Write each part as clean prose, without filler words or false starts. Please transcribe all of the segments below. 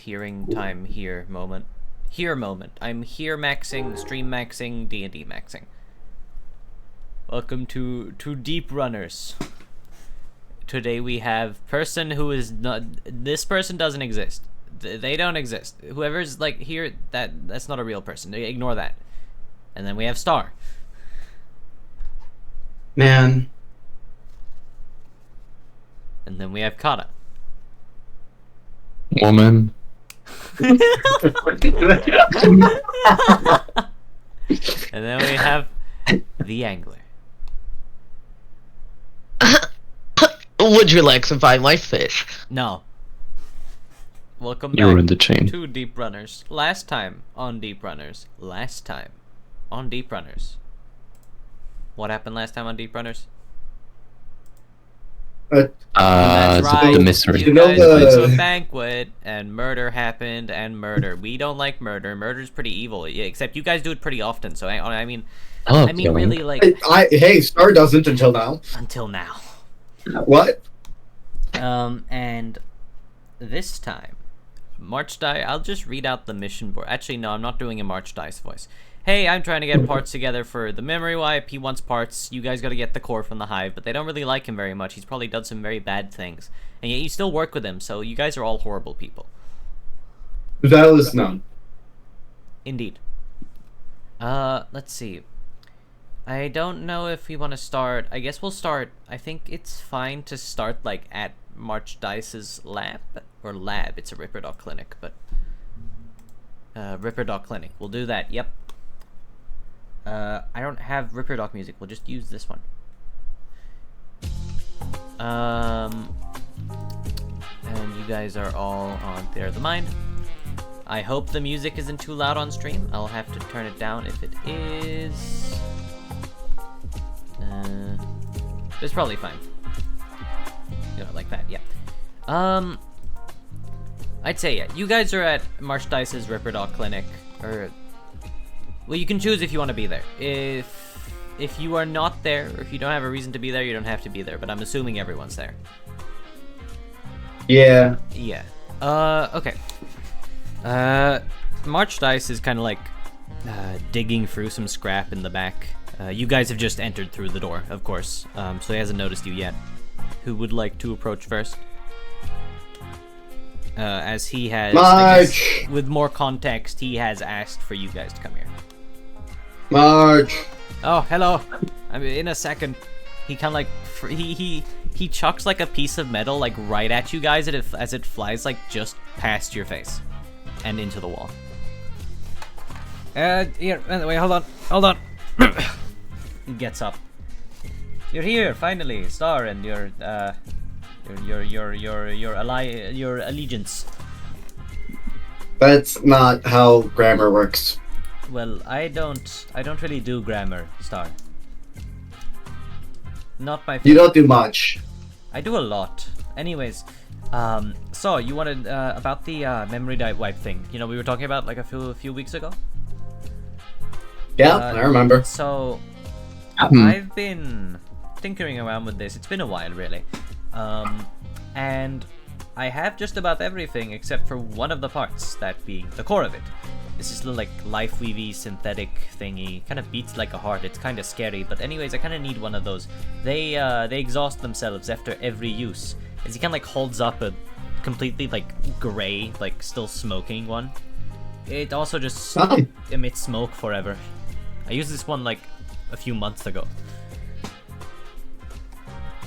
hearing time here moment. Here moment. I'm here maxing, stream maxing, D&D maxing. Welcome to Deeprunners. Today we have person who is not. This person doesn't exist. They don't exist. Whoever's like here, that's not a real person. Ignore that. And then we have Star. Man. And then we have Kata. Woman. And then we have the Angler. Would you like to buy my fish? No. Welcome You were back in the chain. to Deeprunners. Last time on Deeprunners. What happened last time on Deeprunners? That's right. The mystery. You guys went to a banquet, and murder happened, and murder. We don't like murder. Murder's pretty evil, except you guys do it pretty often, so I mean, really, like... Hey, Star doesn't until now. Until now. What? And this time, March Die, I'll just read out the mission board. Actually, no, I'm not doing a March Dice voice. Hey, I'm trying to get parts together for the memory wipe. He wants parts. You guys gotta get the core from the hive, but they don't really like him very much. He's probably done some very bad things. And yet you still work with him, so you guys are all horrible people. That was none. Indeed. Let's see. I don't know if we want to start. I guess we'll start. I think it's fine to start, like, at March Dice's lab. Or lab. It's a Ripper Dog Clinic, but... Ripper Dog Clinic. We'll do that, yep. I don't have Ripper Dog music. We'll just use this one. And you guys are all on Theater of the Mind. I hope the music isn't too loud on stream. I'll have to turn it down if it is. It's probably fine. You know, like that, yeah. I'd say, yeah. You guys are at March Dice's Ripper Dog Clinic, or... Well, you can choose if you want to be there. If you are not there, or if you don't have a reason to be there, you don't have to be there, but I'm assuming everyone's there. Yeah. Yeah. Okay. March Dice is kind of like digging through some scrap in the back. You guys have just entered through the door, of course, so he hasn't noticed you yet. Who would like to approach first? As he has, March! With more context, he has asked for you guys to come here. March! Oh, hello. I mean, in a second. He kind of like he chucks like a piece of metal like right at you guys as it flies like just past your face and into the wall. Here. Wait, hold on. He gets up. You're here finally, Star, and your allegiance. That's not how grammar works. Well, I don't really do grammar, Star. Not my favorite. You don't do much. I do a lot. Anyways, so you wanted about the memory wipe thing. You know, we were talking about like a few weeks ago. Yeah, I remember. So I've been tinkering around with this. It's been a while, really. And I have just about everything except for one of the parts, that being the core of it. This is little like life weavy synthetic thingy. Kind of beats like a heart. It's kind of scary, but anyways, I kind of need one of those. They exhaust themselves after every use. As he kind of like holds up a completely like gray, like still smoking one. It also just emits smoke forever. I used this one like a few months ago.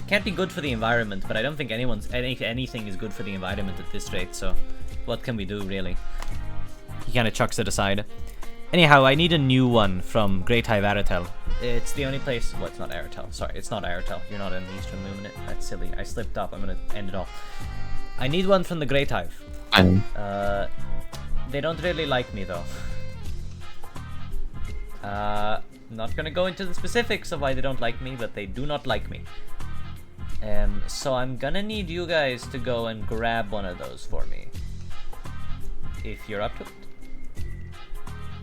Can't be good for the environment, but I don't think anything is good for the environment at this rate, so what can we do, really? He kind of chucks it aside. Anyhow, I need a new one from Great Hive Aratel. It's the only place... Well, it's not Aratel. Sorry, it's not Aratel. You're not in the Eastern Luminate. That's silly. I slipped up. I'm gonna end it all. I need one from the Great Hive. They don't really like me, though. Not gonna go into the specifics of why they don't like me, but they do not like me. So I'm gonna need you guys to go and grab one of those for me. If you're up to it.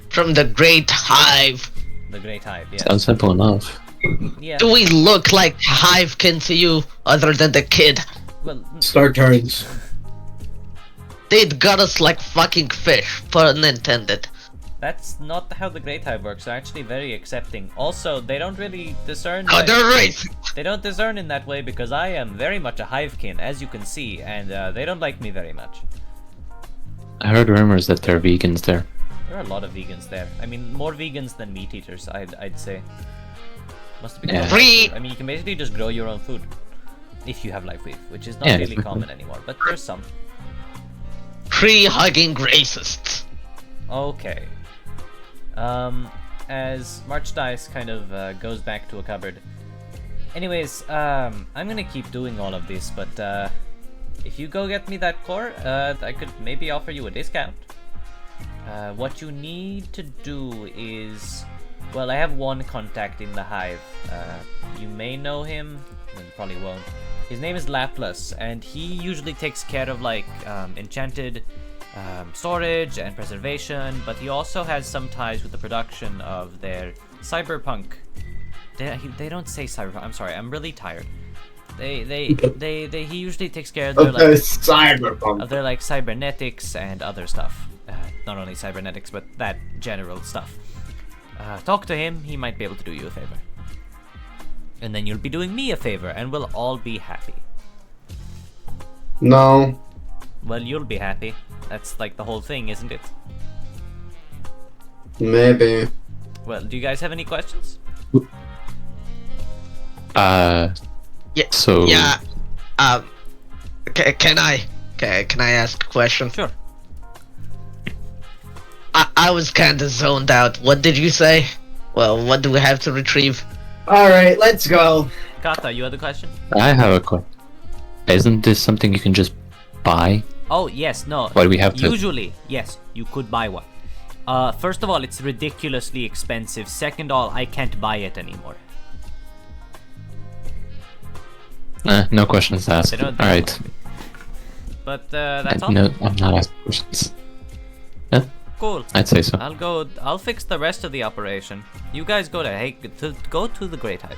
From the Great Hive. The Great Hive, yeah. Sounds simple enough. Yeah. Do we look like Hivekin to you, other than the kid? Well, Star turns. They'd got us like fucking fish, pun intended. That's not how the Great Hive works. They're actually very accepting. Also, they don't really discern. Oh, they're racist! They don't discern in that way because I am very much a hivekin, as you can see, and they don't like me very much. I heard rumors that there are vegans there. There are a lot of vegans there. I mean, more vegans than meat eaters, I'd say. Must be Free! I mean, you can basically just grow your own food if you have life weave, which is not Yeah, really common anymore, but there's some. Tree-hugging racists. Okay. As March Dice kind of goes back to a cupboard. Anyways, I'm gonna keep doing all of this, but if you go get me that core, I could maybe offer you a discount. What you need to do is... Well, I have one contact in the hive. You may know him, well, you probably won't. His name is Laplace, and he usually takes care of, like, enchanted storage and preservation, but he also has some ties with the production of their cyberpunk. They don't say cyberpunk. I'm sorry, I'm really tired. He usually takes care of their cyberpunk. of their like cybernetics and other stuff. Not only cybernetics, but that general stuff. Talk to him. He might be able to do you a favor, and then you'll be doing me a favor, and we'll all be happy. No. Well, you'll be happy. That's like the whole thing, isn't it? Maybe. Well, do you guys have any questions? Yeah. So... Yeah. Can I ask a question? Sure. I was kinda zoned out. What did you say? Well, what do we have to retrieve? Alright, let's go. Kata, you had a question? I have a question. Isn't this something you can just buy? Oh, yes, no. Why do we have to... Usually, yes, you could buy one. First of all, it's ridiculously expensive. Second of all, I can't buy it anymore. no questions asked. They don't- Alright. But that's all. No, I'm not asking questions. Yeah, Cool. I'd say so. I'll fix the rest of the operation. You guys go to the Great Hive.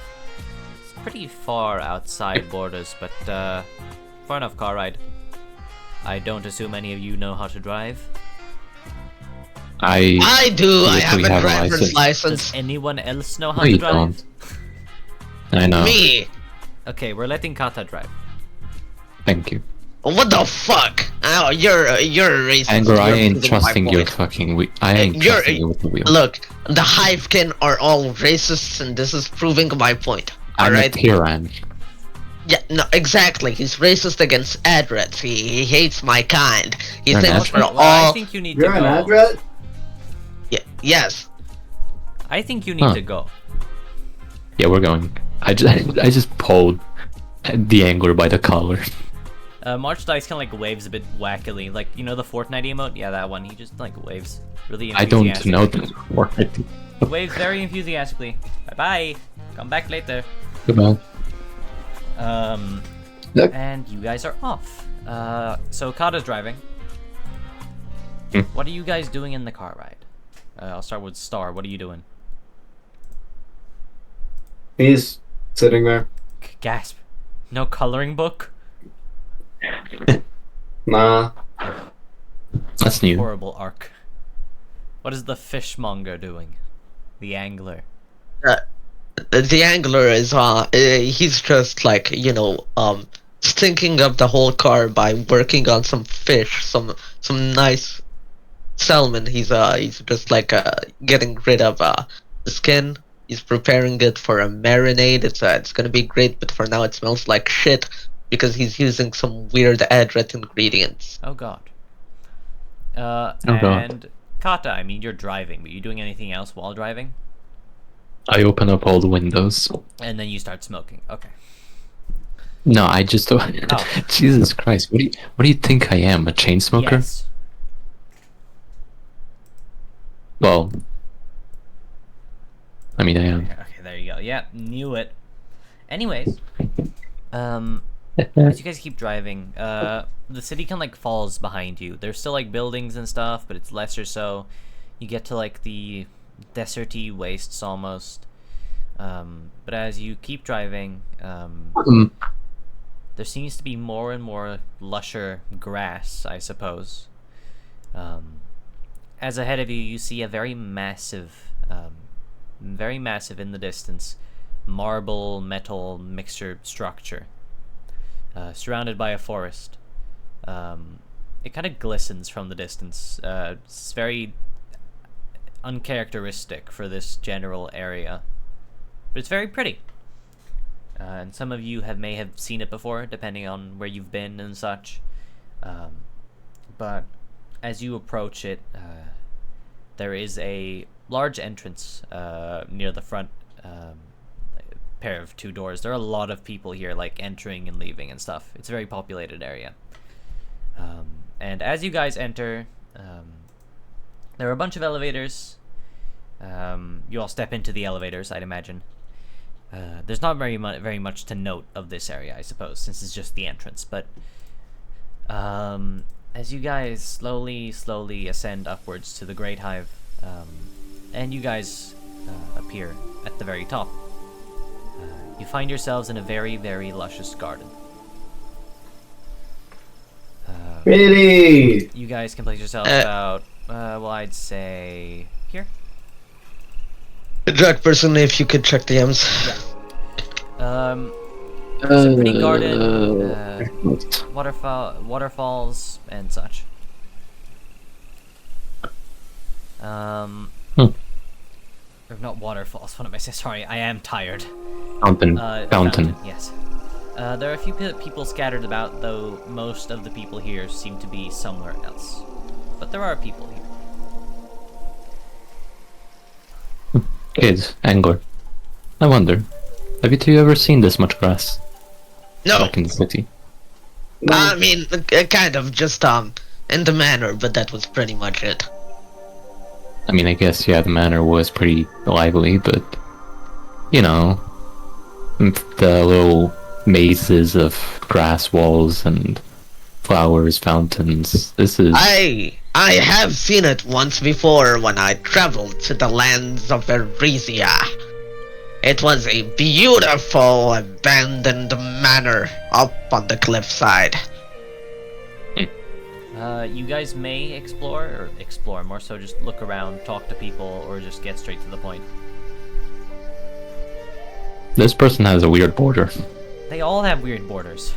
It's pretty far outside borders, but far enough car ride. I don't assume any of you know how to drive. I do. I have we a have a driver's license. Does anyone else know how No, to you drive? don't. I know. Me. Okay, we're letting Kata drive. Thank you. What the fuck? Oh, you're a racist. Anger, I You're ain't proving my trusting your point. fucking I ain't You're- trusting you with the wheel. Look, the Hivekin are all racists, and this is proving my point. I'm a Alright? tyrann. Yeah, no, exactly. He's racist against Adrets. He hates my kind. He You're an thinks we're Adret? Well, I all. think you need You're to an go. Adret? Yes. I think you need Huh. to go. Yeah, we're going. I just pulled the angler by the collar. March Dice kind of like waves a bit wackily, like you know the Fortnite emote. Yeah, that one. He just like waves really I don't enthusiastically. know this word. Waves very enthusiastically. Bye bye. Come back later. Goodbye. Look. And you guys are off. So Kata's driving. Hmm. What are you guys doing in the car ride? I'll start with Star. What are you doing? He's sitting there. Gasp. No coloring book? Nah. That's new. Horrible arc. What is the fishmonger doing? The angler. The angler is he's just like, stinking up the whole car by working on some fish, some nice salmon. He's just like getting rid of the skin. He's preparing it for a marinade. It's gonna be great, but for now it smells like shit because he's using some weird Adret ingredients. Oh god. God. And Kata, I mean you're driving, but you doing anything else while driving? I open up all the windows. And then you start smoking. Okay. No, I just. Jesus Christ! What do you think I am? A chain smoker? Yes. Well, I mean I am. Okay, there you go. Yeah, knew it. Anyways, as you guys keep driving, the city kind of like falls behind you. There's still like buildings and stuff, but it's lesser so. You get to like the deserty wastes almost. But as you keep driving, there seems to be more and more lusher grass, I suppose. As ahead of you, you see a very massive in the distance, marble metal mixture structure, surrounded by a forest. It kind of glistens from the distance. It's very uncharacteristic for this general area, but it's very pretty. And some of you may have seen it before, depending on where you've been and such. But as you approach it, there is a large entrance near the front pair of two doors. There are a lot of people here, like entering and leaving and stuff. It's a very populated area. And as you guys enter, there are a bunch of elevators. You all step into the elevators, I'd imagine. There's not very much to note of this area, I suppose, since it's just the entrance. But as you guys slowly ascend upwards to the Great Hive, and you guys appear at the very top, you find yourselves in a very, very luscious garden. Really? You guys can place yourselves about, well, I'd say here. Drag person, if you could check the M's. It's a pretty garden, waterfalls, and such. Or not waterfalls. What am I saying? Sorry, I am tired. Fountain. Yes. There are a few people scattered about, though most of the people here seem to be somewhere else. But there are people here. Kids, Angler. I wonder, have you two ever seen this much grass? No. Back in the city. I mean, kind of, just, in the manor, but that was pretty much it. I mean, I guess, yeah, the manor was pretty lively, but, you know, the little mazes of grass walls and flowers, fountains, this is... I have seen it once before when I traveled to the lands of Erisia. It was a beautiful, abandoned manor up on the cliffside. You guys may explore, more so just look around, talk to people, or just get straight to the point. This person has a weird border. They all have weird borders.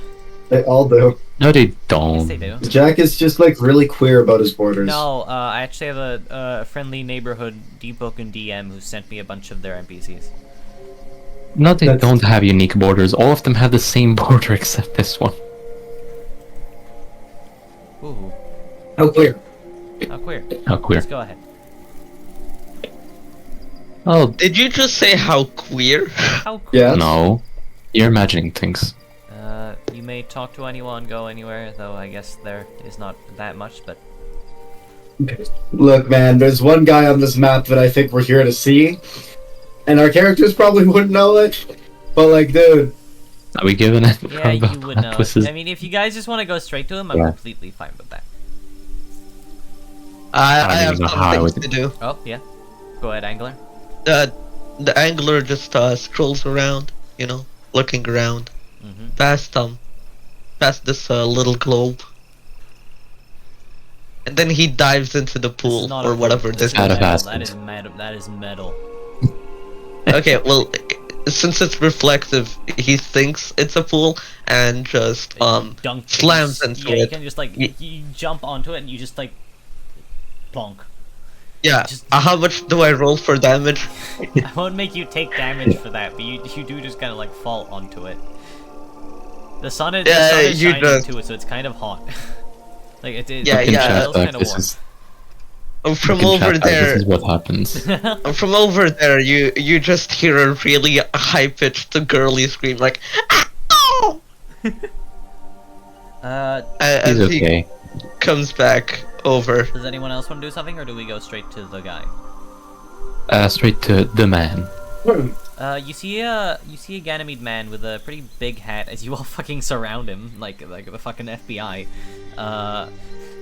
They all do. No, they don't. Yes, they do. Jack is just like really queer about his borders. No, I actually have a friendly neighborhood Deepwoken DM who sent me a bunch of their NPCs. No, they don't have unique borders. All of them have the same border except this one. Ooh. How queer? How queer. How queer. Let's go ahead. Oh, Did you just say how queer? How queer. Yeah. no. You're imagining things. You may talk to anyone, go anywhere, though I guess there is not that much, but... Look, man, there's one guy on this map that I think we're here to see. And our characters probably wouldn't know it. But, like, dude. Are we giving it? Yeah, you would know. This is... I mean, if you guys just want to go straight to him, I'm completely fine with that. I have even know how I some things would- to do. Oh, yeah. Go ahead, Angler. The angler just strolls around, you know, looking around, past this little globe, and then he dives into the pool Not or a- whatever this this is Out of metal. acid. That is metal. That is metal. Okay, well, since it's reflective, he thinks it's a pool and just Dunk. slams into Yeah, you it. can just like you jump onto it and you just like plonk. Yeah. just- How much do I roll for damage? I won't make you take damage for that, but you do just kind of like fall onto it. The sun is you shining just- into it, so it's kind of hot. Like it is. Yeah, In yeah. chat, It feels like, kind of this warm. is... From in over chat, like, there, This is what happens. from over there, you just hear a really high-pitched girly scream like, "Ow!" As He's he okay. comes back over. Does anyone else want to do something, or do we go straight to the guy? Straight to the man. You see a Ganymede man with a pretty big hat as you all fucking surround him like the fucking FBI.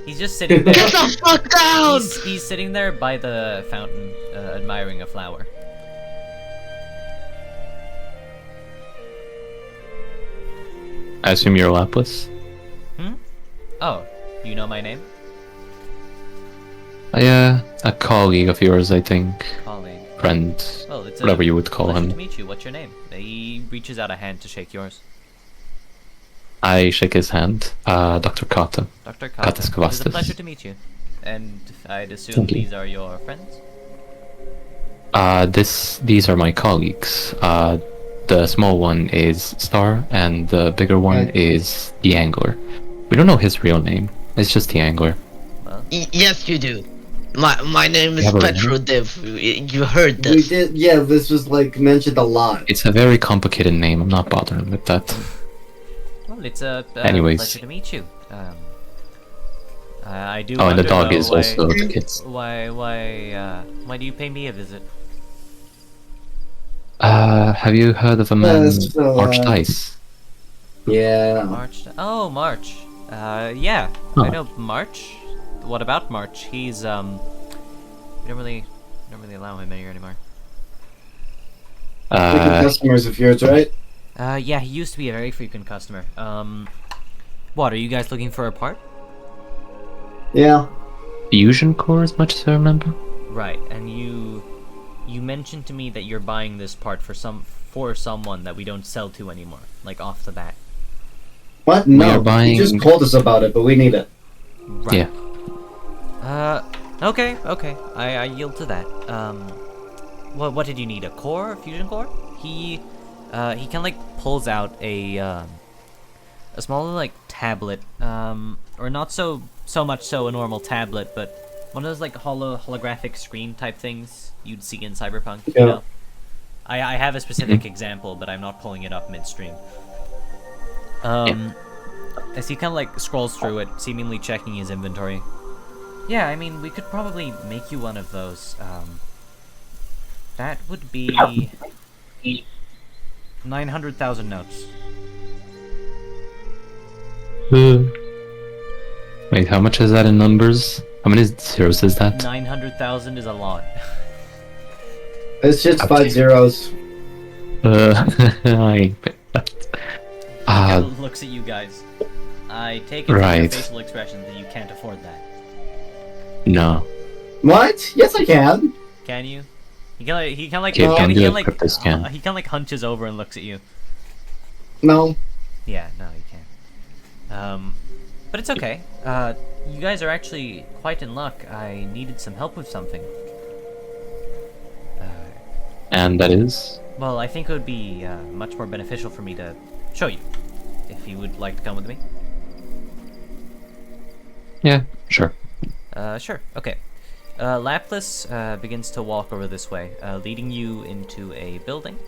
He's just sitting there. Get the fuck down! He's sitting there by the fountain, admiring a flower. I assume you're Lapis? Oh, you know my name? Yeah, a colleague of yours, I think. Colleague. Friend. Well, it's Whatever you would call pleasure him. to meet you. What's your name? He reaches out a hand to shake yours. I shake his hand. Dr. Kata. Dr. Kata, Katas it is a Kavastis. pleasure to meet you. And I'd assume Thank you. these are your friends? These are my colleagues. The small one is Star, and the bigger one Right. is the Angler. We don't know his real name. It's just the Angler. Well, Yes, you do. My name is have a real Petro name? Div. You heard We this. did, yeah, this was like mentioned a lot. It's a very complicated name. I'm not bothering with that. well, it's a Anyways. pleasure to meet you. I do. Oh, and the wonder, dog though, is why, also the kids. Why do you pay me a visit? Have you heard of a man, Yes, March Dice? Yeah. March. Oh, March. Yeah, Huh. I know March. What about March? He's we don't really allow him in here anymore. Frequent customers of yours, right? Yeah, he used to be a very frequent customer. What, are you guys looking for a part? Yeah. Fusion Core, as much as I remember. Right, and you mentioned to me that you're buying this part for someone that we don't sell to anymore, like off the bat. What? We No. are buying- You just told us about it, but we need it. Right. Yeah. Okay. I yield to that. What did you need? A core? A fusion core? He kind of like pulls out a small like tablet, or not so much so a normal tablet, but one of those like holographic screen type things you'd see in Cyberpunk. Yeah. You know? I have a specific example, but I'm not pulling it up midstream. As he kind of like scrolls through it, seemingly checking his inventory. Yeah, I mean, we could probably make you one of those. That would be 900,000 notes. Wait, how much is that in numbers? How many zeros is that? 900,000 is a lot. It's just Okay. 5 zeros. I bet that. He looks at you guys. I take it from your Right. facial expression that you can't afford that. No. What? Yes, I can. Can you? He kind of like Kid, don't do he a kinda crypto scan. he kind of like hunches over and looks at you. No. Yeah, no, you can't. But it's okay. You guys are actually quite in luck. I needed some help with something. And that is? Well, I think it would be much more beneficial for me to show you, if you would like to come with me. Yeah, sure. Sure. Okay. Lapis begins to walk over this way, leading you into a building.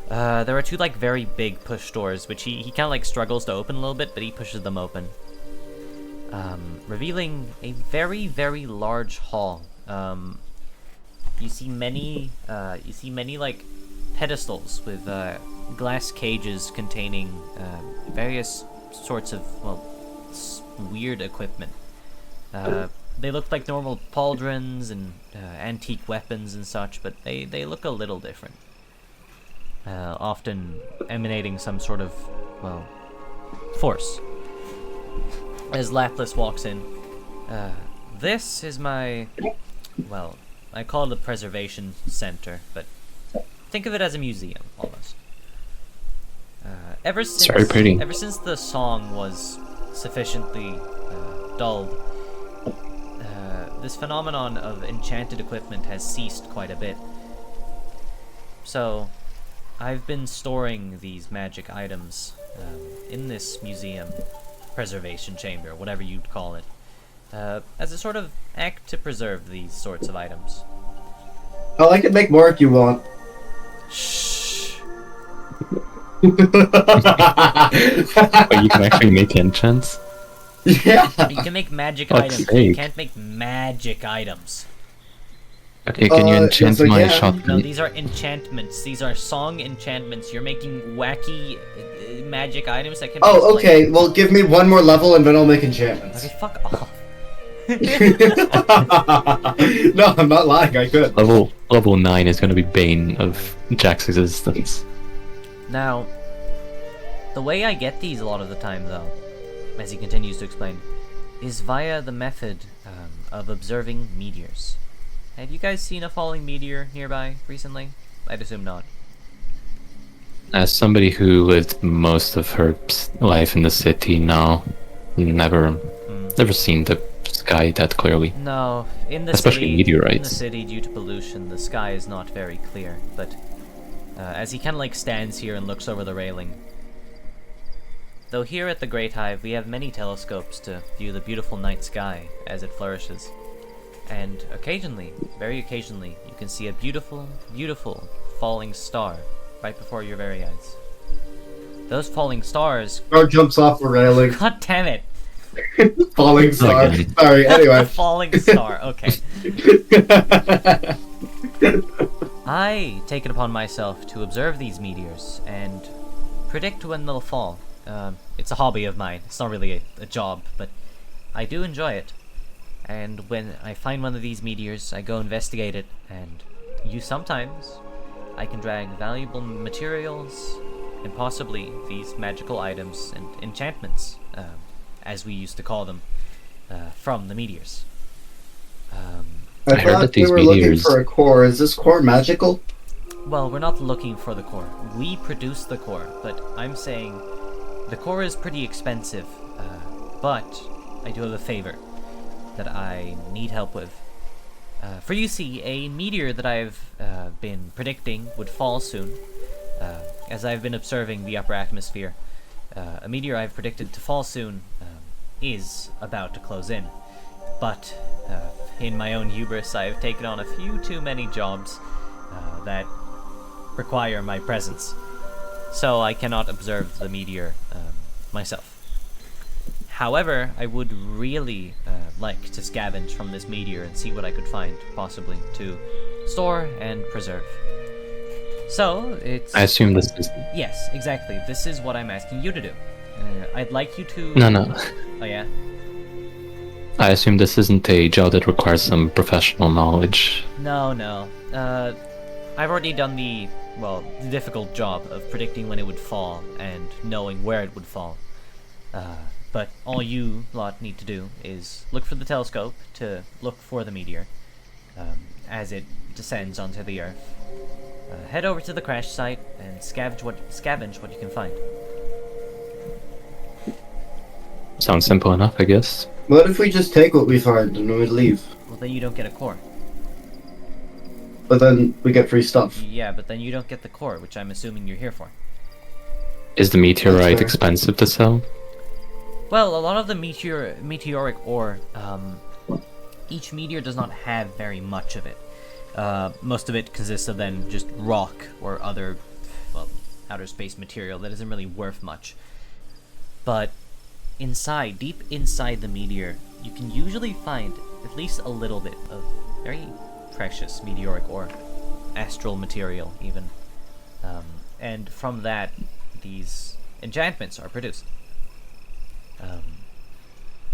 There are two like very big push doors, which he kind of like struggles to open a little bit, but he pushes them open, revealing a very, very large hall. You see many like pedestals with glass cages containing various sorts of weird equipment. They look like normal pauldrons and antique weapons and such, but they look a little different. Often emanating some sort of, force. As Lapis walks in, this is my, I call it a preservation center, but think of it as a museum, almost. Ever since, very pretty. Ever since the song was sufficiently dulled, this phenomenon of enchanted equipment has ceased quite a bit. So, I've been storing these magic items in this museum, preservation chamber, whatever you'd call it, as a sort of act to preserve these sorts of items. Oh, I can make more if you want. Shh. But you can actually make enchants? Yeah. You can make magic Fuck's items. You sake. can't make magic items. Okay, can you enchant yes, I my can. shotgun? No, these are enchantments. These are song enchantments. You're making wacky magic items that can. Oh, okay. Well, give me one more level and then I'll make enchantments. Okay, fuck off. No, I'm not lying. I could. Level 9 is gonna be bane of Jack's existence. Now, The way I get these a lot of the time, though, as he continues to explain, is via the method of observing meteors. Have you guys seen a falling meteor nearby recently? I'd assume not. As somebody who lived most of her life in the city, no, never seen the sky that clearly. No, in the Especially city, meteorites. in the city, due to pollution, the sky is not very clear. But as he kind of like stands here and looks over the railing, though here at the Great Hive we have many telescopes to view the beautiful night sky as it flourishes, and occasionally, very occasionally, you can see a beautiful, beautiful falling star right before your very eyes. Those falling stars. Star jumps off the railing. God damn it! Falling star. Okay. Sorry, anyway. Falling star, okay. I take it upon myself to observe these meteors and predict when they'll fall. It's a hobby of mine. It's not really a job, but I do enjoy it. And when I find one of these meteors, I go investigate it, and sometimes I can drag valuable materials and possibly these magical items and enchantments, as we used to call them, from the meteors. I heard thought that we these were looking meteors- for a core. Is this core magical? Well, we're not looking for the core. We produce the core, but I'm saying the core is pretty expensive, but I do have a favor that I need help with. For you see, a meteor that I've been predicting would fall soon, as I've been observing the upper atmosphere. A meteor I've predicted to fall soon is about to close in, but in my own hubris, I've taken on a few too many jobs that require my presence, so I cannot observe the meteor myself. However, I would really like to scavenge from this meteor and see what I could find, possibly, to store and preserve. So, it's... I assume this is... Yes, exactly. This is what I'm asking you to do. I'd like you to... No. Oh, yeah? I assume this isn't a job that requires some professional knowledge. No. I've already done the difficult job of predicting when it would fall and knowing where it would fall. But all you lot need to do is look for the telescope to look for the meteor as it descends onto the Earth. Head over to the crash site and scavenge what you can find. Sounds simple enough, I guess. What if we just take what we find and we leave? Well, then you don't get a core. But then we get free stuff. Yeah, but then you don't get the core, which I'm assuming you're here for. Is the meteorite That's fair. expensive to sell? Well, a lot of the meteoric ore, each meteor does not have very much of it. Most of it consists of then just rock or other, outer space material that isn't really worth much. But inside, deep inside the meteor, you can usually find at least a little bit of very precious meteoric ore, astral material even. And from that, these enchantments are produced.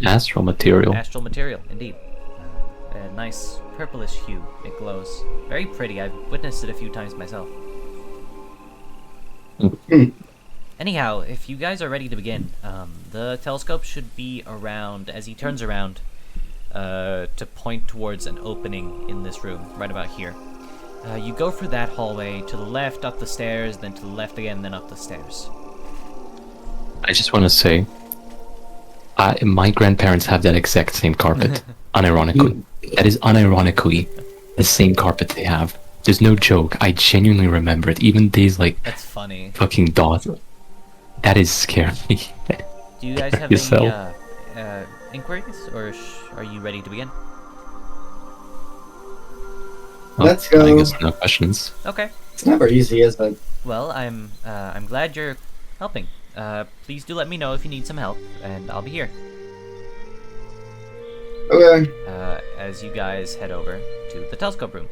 Astral material. Astral material, indeed. A nice purplish hue. It glows. Very pretty. I've witnessed it a few times myself. Anyhow, if you guys are ready to begin, the telescope should be around, as he turns around, to point towards an opening in this room, right about here. You go through that hallway, to the left, up the stairs, then to the left again, then up the stairs. I just want to say, my grandparents have that exact same carpet. Unironically. That is unironically the same carpet they have. There's no joke. I genuinely remember it. Even days like That's funny. fucking dawn. That is scary. Do you guys have Yourself. any inquiries, or are you ready to begin? Let's I go. guess no questions. Okay. It's never easy, is it? Well, I'm glad you're helping. Please do let me know if you need some help, and I'll be here. Okay. As you guys head over to the telescope room.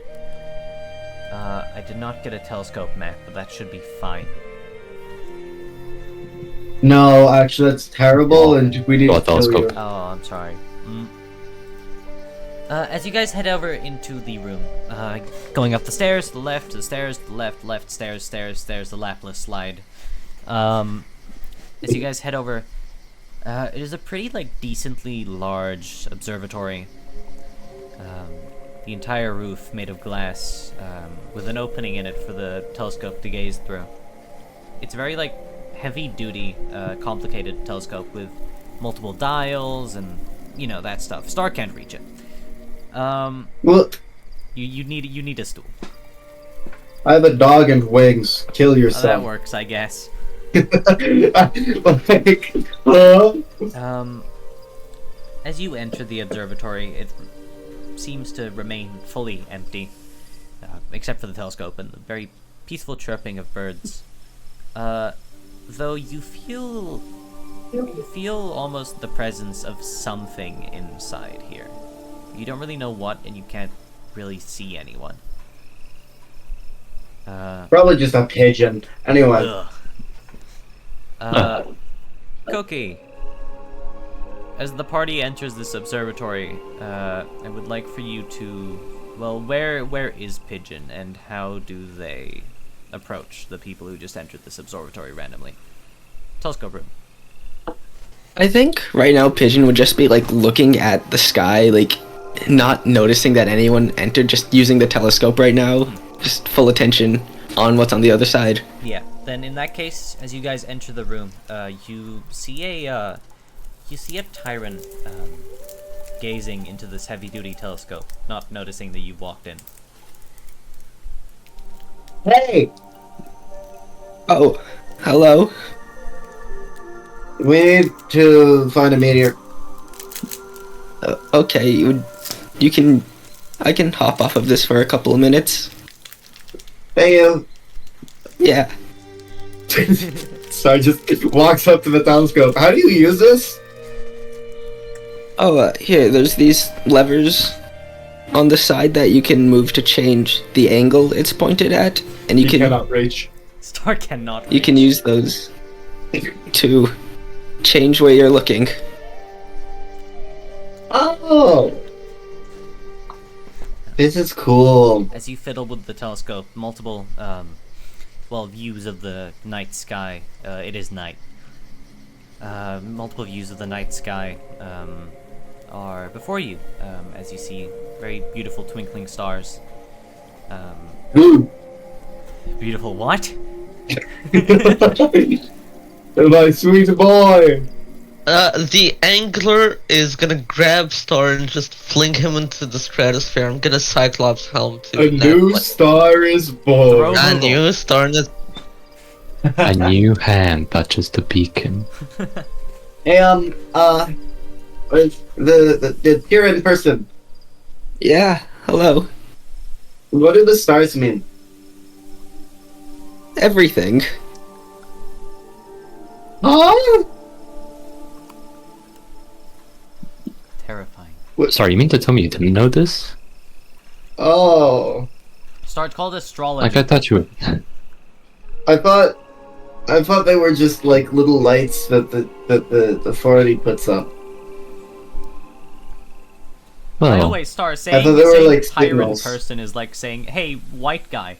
I did not get a telescope map, but that should be fine. No, actually, that's terrible, and we need Oh, to kill you. telescope. Oh, I'm sorry. As you guys head over into the room, going up the stairs, to the stairs, to the left, stairs, the lapless slide. as you guys head over, it is a pretty, like, decently large observatory. The entire roof made of glass, with an opening in it for the telescope to gaze through. It's very, like, heavy-duty, complicated telescope with multiple dials and, you know, that stuff. Star can't reach it. Well, you need a stool. I have a dog and wings. Kill That yourself. works, I guess. Like, As you enter the observatory, it seems to remain fully empty, except for the telescope and the very peaceful chirping of birds. Though you feel almost the presence of something inside here. You don't really know what, and you can't really see anyone. probably just a pigeon. Anyway. Cookie. As the party enters this observatory, I would like for you to... Well, where is Pigeon, and how do they approach the people who just entered this observatory randomly? Telescope room. I think right now Pigeon would just be like looking at the sky, like not noticing that anyone entered, just using the telescope right now, just full attention on what's on the other side. Yeah. Then in that case, as you guys enter the room, you see a Tyrant gazing into this heavy-duty telescope, not noticing that you walked in. Hey! Oh, hello. We need to find a meteor. Okay, I can hop off of this for a couple of minutes. Thank you. Yeah. So I just walks up to the telescope. How do you use this? Oh, here, there's these levers on the side that you can move to change the angle it's pointed at, and you cannot reach. Star cannot. You can use those to change where you're looking. Oh! This is cool. As you fiddle with the telescope, multiple, views of the night sky. It is night. Multiple views of the night sky are before you, as you see very beautiful twinkling stars. Ooh. Beautiful what? My sweet boy. The angler is gonna grab Star and just fling him into the stratosphere. I'm gonna Cyclops helm to A new star is born. A new star is... A new hand touches the beacon. Hey, the Tyrion person. Yeah, hello. What do the stars mean? Everything. Huh? Terrifying. Sorry, you mean to tell me you didn't know this? Oh. Star, it's called astrology. Like, I thought you were... I thought they were just like little lights that the authority puts up. By the Well, way, Star, saying, thought they were, saying like, tyrant signals. person is like saying, hey, white guy.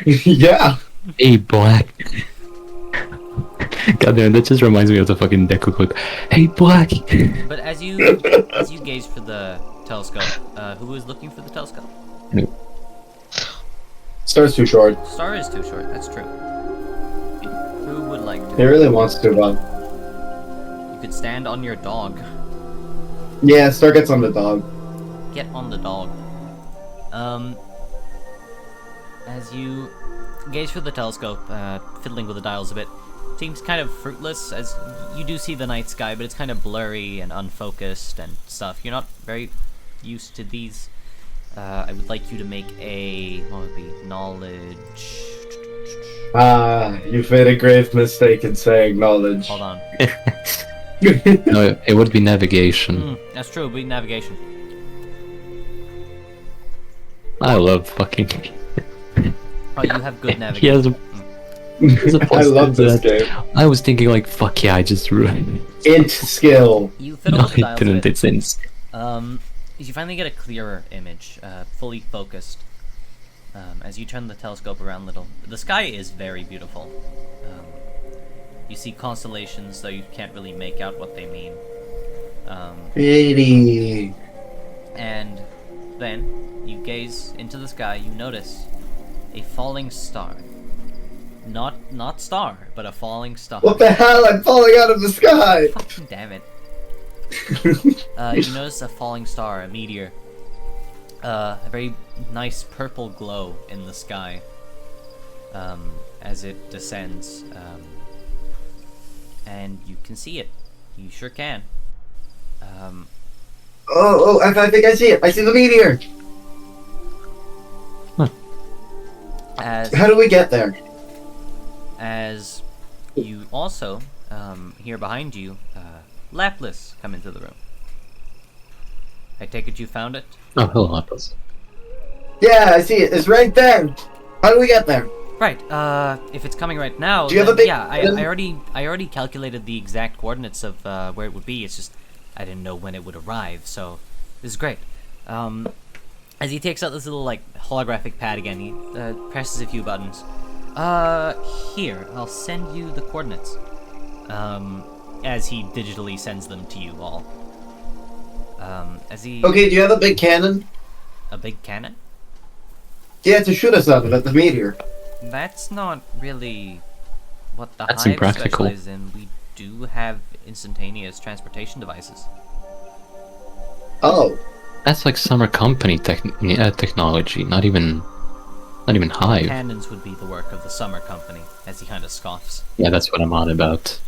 Yeah. hey, black. Goddamn, that just reminds me of the fucking Deku quote. Hey, black! But as you gaze for the telescope, who is looking for the telescope? Star's too short. Star is too short, that's true. Who would like He to? really wants to, but... You could stand on your dog. Yeah, Star gets on the dog. Get on the dog. As you gaze for the telescope, fiddling with the dials a bit, seems kind of fruitless, as you do see the night sky, but it's kind of blurry and unfocused and stuff. You're not very used to these. I would like you to make a, what would it be, knowledge... You've made a grave mistake in saying knowledge. Hold on. No, it would be navigation. That's true, it'd be navigation. I love fucking... Oh, you have good He navigation. has a... there's a I plus love to this that. game. I was thinking like, fuck yeah, I just ruined Int skill. You fiddle No, with the it dials a didn't, bit. it's ins. You finally get a clearer image, fully focused. As you turn the telescope around a little, the sky is very beautiful. You see constellations, though you can't really make out what they mean. Pretty. And then you gaze into the sky. You notice a falling star. Not star, but a falling star. What the hell? I'm falling out of the sky! Fucking damn it. You notice a falling star, a meteor. A very nice purple glow in the sky as it descends. And you can see it. You sure can. I think I see it. I see the meteor. How do we get there? As you also hear behind you, Lapis come into the room. I take it you found it? Oh, hello, Lapis. Yeah, I see it. It's right there. How do we get there? Right. If it's coming right now, Do you have then, a big- yeah, I already calculated the exact coordinates of where it would be. It's just I didn't know when it would arrive, so this is great. As he takes out this little like holographic pad again, he presses a few buttons. Here, I'll send you the coordinates. As he digitally sends them to you all. As he Okay, do you have a big cannon? a big cannon? Yeah, to shoot us out of it, the meteor. That's not really what the That's Hive impractical. specializes in. We do have instantaneous transportation devices. Oh. That's like summer company technology, not even Hive. Cannons would be the work of the summer company, as he kind of scoffs. Yeah, that's what I'm on about.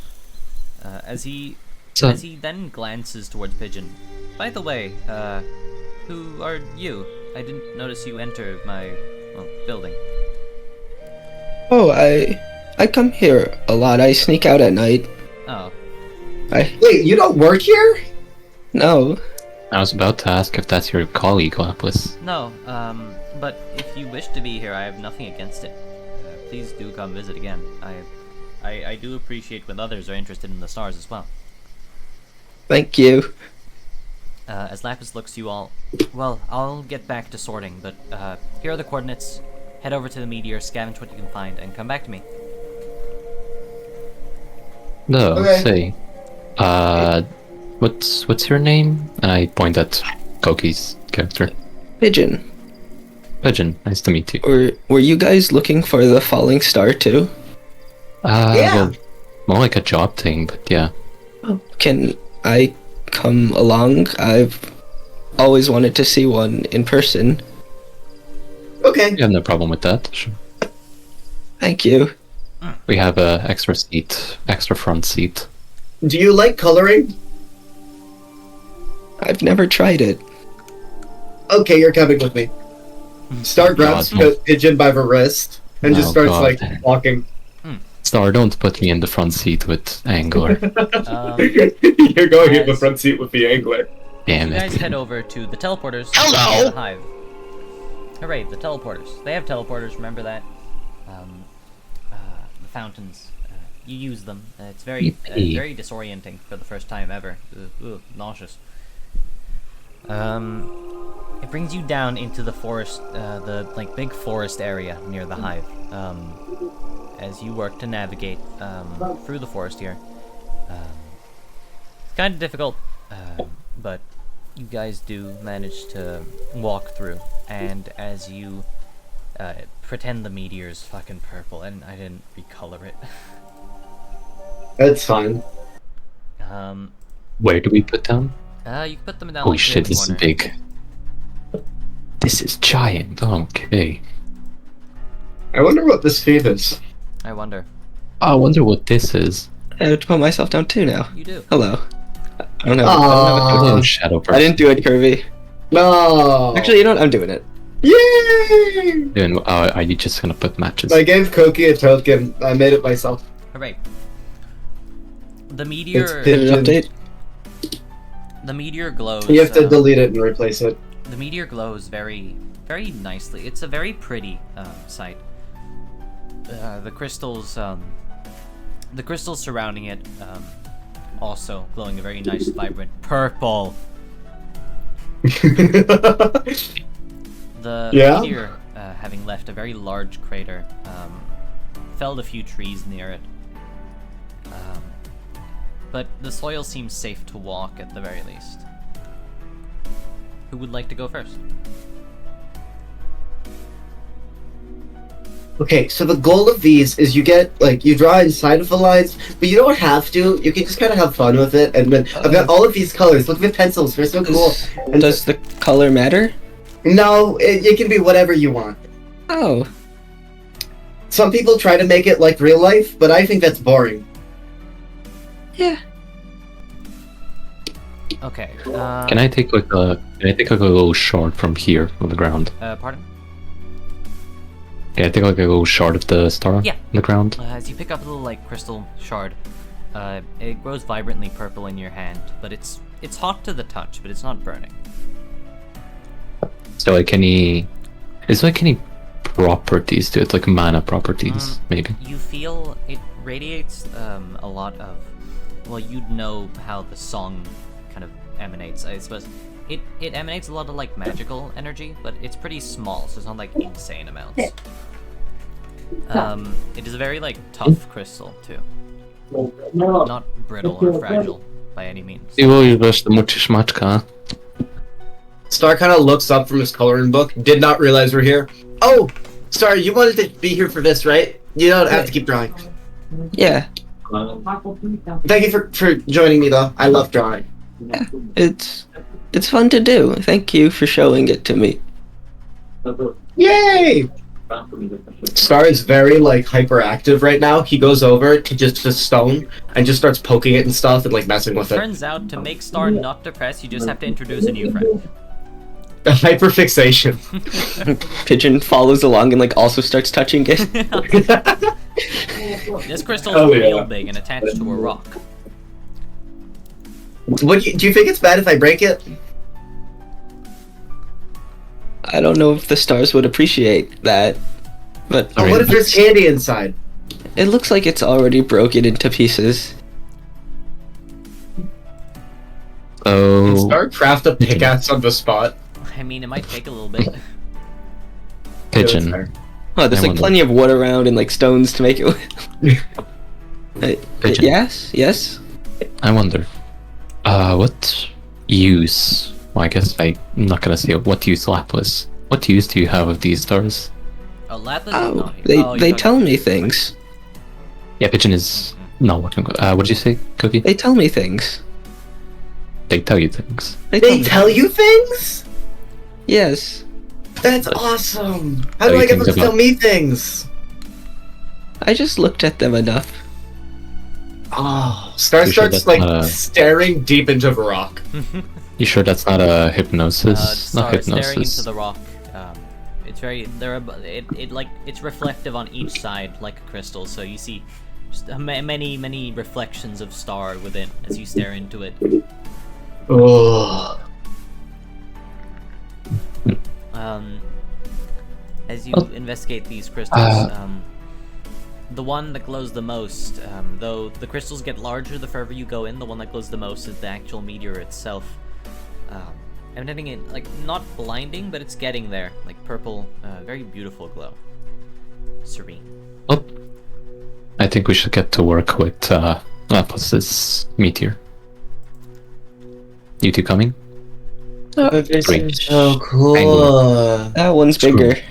As he So, then glances towards Pigeon. By the way, who are you? I didn't notice you enter my building. Oh, I come here a lot. I sneak out at night. Oh, Wait, you don't work here? No. I was about to ask if that's your colleague, Lapis. no. But if you wish to be here, I have nothing against it. Please do come visit again. I do appreciate when others are interested in the stars as well. Thank you. As Lapis looks to you all, well, I'll get back to sorting, but here are the coordinates. Head over to the meteor, scavenge what you can find, and come back to me. No, Okay. say, what's your name? And I point at Koki's character. Pigeon. Pigeon, nice to meet you. Were you guys looking for the falling star too? Yeah. Well, more like a job thing, but yeah. Can I come along? I've always wanted to see one in person. Okay. You have no problem with that. Sure. Thank you. We have a extra front seat. Do you like coloring? I've never tried it. Okay, you're coming with me. Star grabs God. Pigeon by the wrist and just Oh, starts God. like walking. Star, don't put me in the front seat with Angler. You're going in the As- front seat with the angler. Damn You guys it. head over to the teleporters. Hello! near The Hive. Hooray, the teleporters. They have teleporters, remember that? The fountains. You use them. It's very Yippee. very disorienting for the first time ever. Ugh, nauseous. It brings you down into the forest, the like big forest area near the Hive. As you work to navigate through the forest here. It's kind of difficult, but you guys do manage to walk through. And as you pretend the meteor's fucking purple, and I didn't recolor it. That's fine. Where do we put them? You can put them down. Holy like here in shit, the this is corner. big. This is giant. Okay. I wonder what this feat is. I wonder. I wonder what this is. I have to put myself down too now. You do. Hello. I don't know. Oh, Aww. shadow I person. didn't do it, Kirby. No. Actually, you know what? I'm doing it. Yay! Doing, are you just gonna put matches? I gave Koki a token. I made it myself. Hooray. The meteor. Did it update? The meteor glows. You have to delete it and replace it. The meteor glows very, very nicely. It's a very pretty sight. The crystals surrounding it, also glowing a very nice, vibrant purple. The Yeah? meteor, having left a very large crater, felled a few trees near it, But the soil seems safe to walk at the very least. Who would like to go first? Okay, so the goal of these is you get, like, you draw inside of the lines, but you don't have to. You can just kind of have fun with it. And then I've got all of these colors. Look at the pencils. They're so cool. And Does the color matter? no, it can be whatever you want. Oh, Some people try to make it like real life, but I think that's boring. yeah. Okay. Can I take like a little shard from here from the ground? Pardon? Can I take like a little shard of the star Yeah. on the ground? As you pick up a little like crystal shard, it grows vibrantly purple in your hand, but it's hot to the touch, but it's not burning. So like is there like any properties to it, like mana properties, maybe? You feel it radiates a lot of, well, you'd know how the song kind of emanates, I suppose. It emanates a lot of like magical energy, but it's pretty small, so it's not like insane amounts. It is a very like tough crystal too, not brittle or fragile by any means. Star kind of looks up from his coloring book. Did not realize we're here. Oh, sorry, you wanted to be here for this, right? You don't have to keep drawing. Yeah. Thank you for joining me, though. I love drawing. Yeah. It's fun to do. Thank you for showing it to me. Yay! Star is very, like, hyperactive right now. He goes over to just a stone and just starts poking it and stuff and, like, messing with it. Turns out to make Star not depressed, you just have to introduce a new friend. Hyperfixation. Pigeon follows along and like also starts touching it. This crystal is Oh, yeah. real big and attached to a rock. Do you think it's bad if I break it? I don't know if the stars would appreciate that, but Oh, what if there's candy inside? it looks like it's already broken into pieces. Can Oh, Star craft a pickaxe on the spot? I mean, it might take a little bit. pigeon. Oh, there's I like wonder. plenty of wood around and like stones to make it with. Pigeon. Yes? I wonder. What use? Well, I guess I'm not gonna say what use Lapis. What use do you have of these stars? Oh, Lapis is Oh, not here. they Oh, you're they talking tell about- me things. Yeah, pigeon is not working. What did you say, Cookie? They tell me things. They tell you things. They tell you things? Yes. That's awesome! How Tell do you I get them things to tell about- me things? I just looked at them enough. Oh, Star You sure starts that's like not a- staring deep into the rock. You sure that's not a hypnosis? Star Not staring hypnosis. into the rock. It's very it's reflective on each side like a crystal, so you see just many reflections of Star within as you stare into it. Oh. As you investigate these crystals, the one that glows the most, though the crystals get larger the further you go in, the one that glows the most is the actual meteor itself. Emanating it, like, not blinding, but it's getting there. Like purple, very beautiful glow. Serene. Oh, I think we should get to work with Lapis' meteor. You two coming? This Great. is so cool. That one's Screw. bigger.